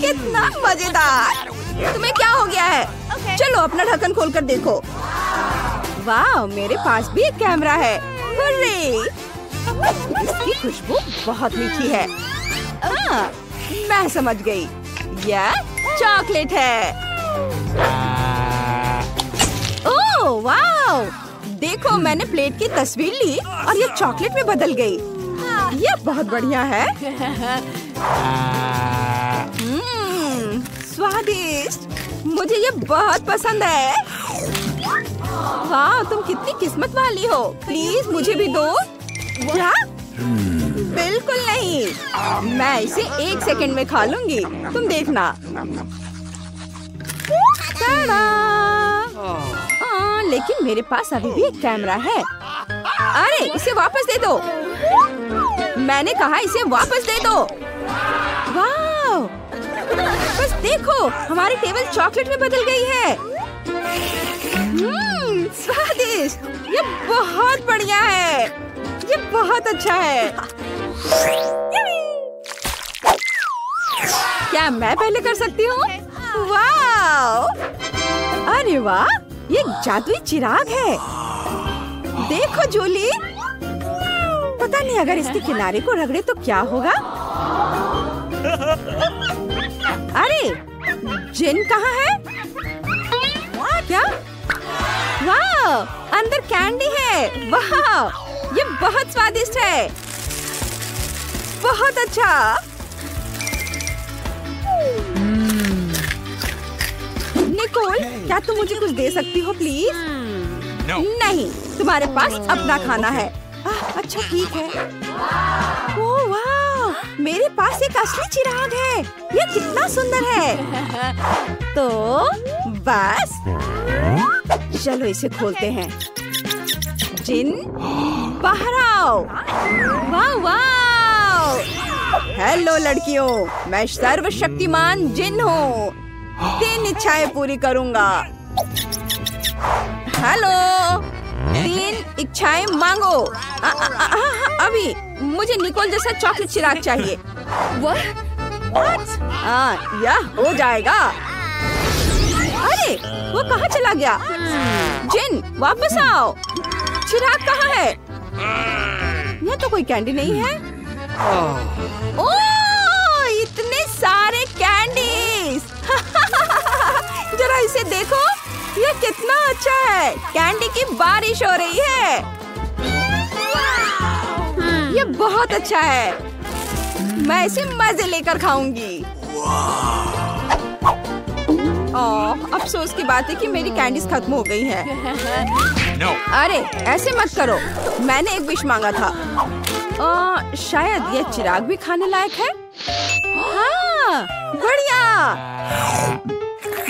कितना मजेदार। तुम्हें क्या हो गया है? चलो अपना ढक्कन खोलकर देखो। वाह, मेरे पास भी एक कैमरा है। इसकी खुशबू बहुत मीठी है। मैं समझ गई। यह चॉकलेट है। ओह वाह, देखो मैंने प्लेट की तस्वीर ली और ये चॉकलेट में बदल गई। यह बहुत बढ़िया है। स्वादिष्ट। मुझे ये बहुत पसंद है। वाह, तुम कितनी किस्मत वाली हो। प्लीज मुझे भी दो। क्या? बिल्कुल नहीं। मैं इसे 1 सेकंड में खा लूंगी। तुम देखना। लेकिन मेरे पास अभी भी एक कैमरा है। अरे इसे वापस दे दो। मैंने कहा इसे वापस दे दो। वाह! बस देखो, हमारी टेबल चॉकलेट में बदल गई है। स्वादिष्ट! ये बहुत बढ़िया है। ये बहुत अच्छा है। क्या मैं पहले कर सकती हूँ? वाह! अरे वाह! ये जादुई चिराग है। देखो जूली, पता नहीं अगर इसके किनारे को रगड़े तो क्या होगा। अरे जिन कहाँ है? क्या? वाह! अंदर कैंडी है। वाह! ये बहुत स्वादिष्ट है। बहुत अच्छा। निकोल, क्या तुम मुझे कुछ दे सकती हो प्लीज? नहीं, तुम्हारे पास अपना खाना है। अच्छा ठीक है। ओह वाह! मेरे पास एक असली चिराग है। ये कितना सुंदर है। तो बस चलो इसे खोलते हैं। जिन, बाहर आओ। वाह वाह! हेलो लड़कियों, मैं सर्वशक्तिमान जिन हूँ। 3 इच्छाएं पूरी करूँगा। हेलो, 3 इच्छाएं मांगो। अभी मुझे निकोल जैसा चॉकलेट चिराग चाहिए। यह हो जाएगा। अरे वो कहाँ चला गया? जिन वापस आओ। चिराग कहाँ है? यहाँ तो कोई कैंडी नहीं है। ओह, इतने सारे कैंडीज। जरा इसे देखो, ये कितना अच्छा है। कैंडी की बारिश हो रही है। ये बहुत अच्छा है। मैं इसे मजे लेकर खाऊंगी। ओह, अफसोस की बात है कि मेरी कैंडीज खत्म हो गई हैं। अरे ऐसे मत करो, मैंने एक विश मांगा था। शायद ये चिराग भी खाने लायक है। हाँ, बढ़िया।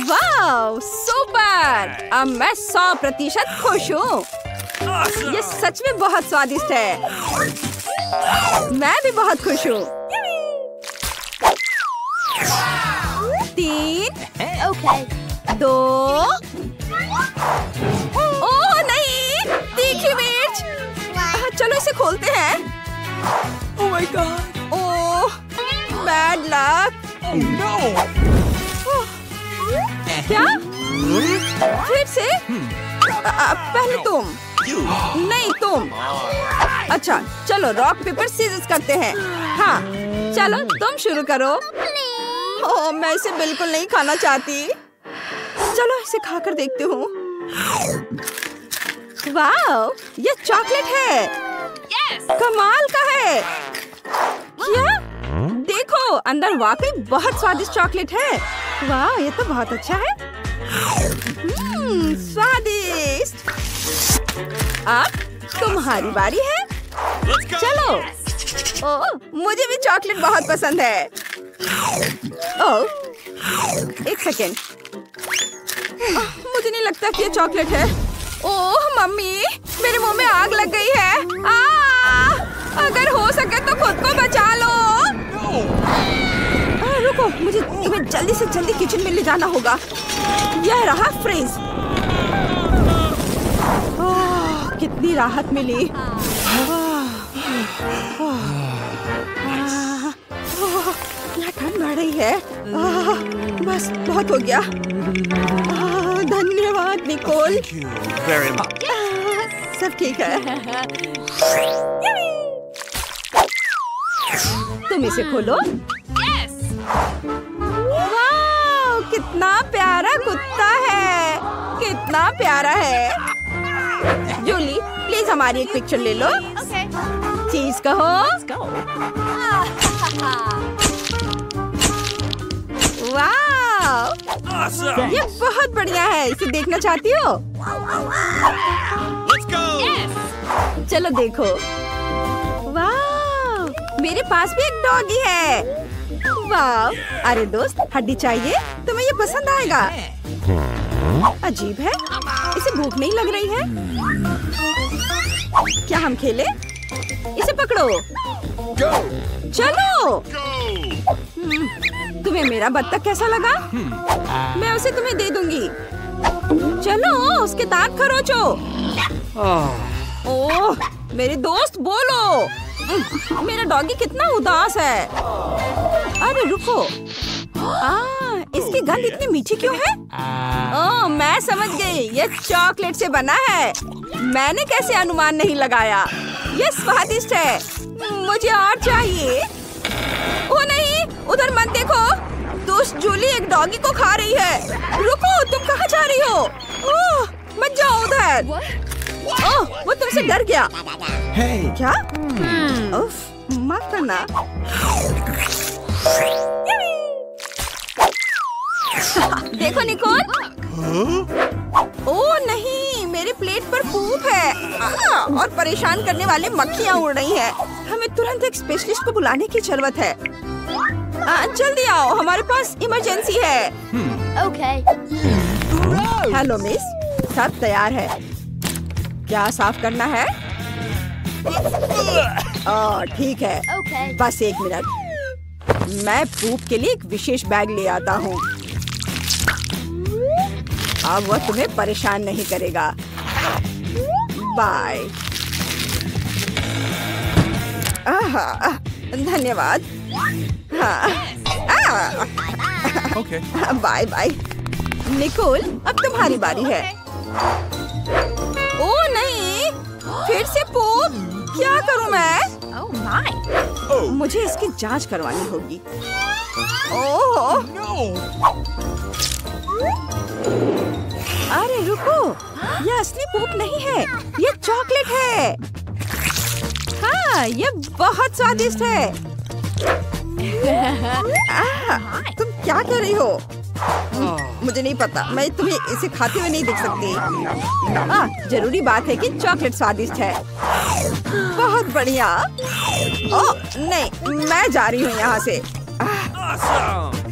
वाह, सुपर! अब मैं 100% खुश हूँ। ये सच में बहुत स्वादिष्ट है। मैं भी बहुत खुश हूँ। 3, 2। ओह नहीं, तीखी मिर्च। चलो इसे खोलते हैं। Oh my God! Oh, bad luck. क्या? फिर से? पहले तुम। नहीं तुम। अच्छा चलो रॉक पेपर सीजर्स करते हैं। हाँ चलो तुम शुरू करो। ओह, मैं इसे बिल्कुल नहीं खाना चाहती। चलो इसे खाकर देखती हूँ। वाह, ये चॉकलेट है। कमाल का है। क्या? देखो, अंदर वाकई बहुत स्वादिष्ट चॉकलेट है। वाह, ये तो बहुत अच्छा है। स्वादिष्ट। अब तुम्हारी बारी है। चलो। ओह, मुझे भी चॉकलेट बहुत पसंद है। ओह, एक सेकेंड। मुझे नहीं लगता कि ये चॉकलेट है। ओह मम्मी, मेरे मुंह में आग लग गई है। अगर हो सके तो खुद को बचा लो। रुको, मुझे तुम्हें जल्दी से जल्दी किचन में ले जाना होगा। यह रहा फ्रिज। कितनी राहत मिली। यहाँ ठंड बढ़ रही है। बस बहुत हो गया। धन्यवाद निकोल। सब ठीक है। तुम इसे खोलो। वाह, कितना प्यारा कुत्ता है। कितना प्यारा है। जूली प्लीज हमारी एक पिक्चर ले लो। चीज कहो। वाह, ये बहुत बढ़िया है। इसे देखना चाहती हो? चलो देखो। वाह, मेरे पास भी एक डॉगी है। वाह, अरे दोस्त हड्डी चाहिए? तुम्हें ये पसंद आएगा। अजीब है, इसे भूख नहीं लग रही है। क्या हम खेले? इसे पकड़ो। चलो। तुम्हें मेरा बत्तख कैसा लगा? मैं उसे तुम्हें दे दूंगी। चलो उसके दांत खरोचो। ओह मेरे दोस्त बोलो। मेरा डॉगी कितना उदास है। अरे रुको, इसकी गंध इतनी मीठी क्यों है? ओह मैं समझ गई, ये चॉकलेट से बना है। मैंने कैसे अनुमान नहीं लगाया। ये स्वादिष्ट है, मुझे और चाहिए। ओ नहीं, उधर मत देखो। दोस्त जूली एक डॉगी को खा रही है। रुको, तुम कहाँ जा रही हो? ओह मत जाओ उधर। ओह वो तुमसे डर गया। क्या? उफ, माफ करना। देखो निकोल। ओह नहीं, मेरे प्लेट पर पूप है और परेशान करने वाले मक्खियाँ उड़ रही हैं। हमें तुरंत एक स्पेशलिस्ट को बुलाने की जरूरत है। जल्दी आओ, हमारे पास इमरजेंसी है। हेलो मिस, सब तैयार है। क्या साफ करना है? ठीक है, बस एक मिनट। मैं पूप के लिए एक विशेष बैग ले आता हूँ। अब वह तुम्हें परेशान नहीं करेगा। बाय। धन्यवाद। Okay. Bye bye. निकोल, अब तुम्हारी बारी है। ओ नहीं, फिर से पूप। क्या करूं मैं? मुझे इसकी जांच करवानी होगी। ओह अरे रुको, यह असली पूप नहीं है, यह चॉकलेट है। हाँ, यह बहुत स्वादिष्ट है। तुम क्या कर रही हो? मुझे नहीं पता, मैं तुम्हें इसे खाते हुए नहीं देख सकती। जरूरी बात है कि चॉकलेट स्वादिष्ट है। बहुत बढ़िया। ओह नहीं, मैं जा रही हूँ यहाँ से। Awesome!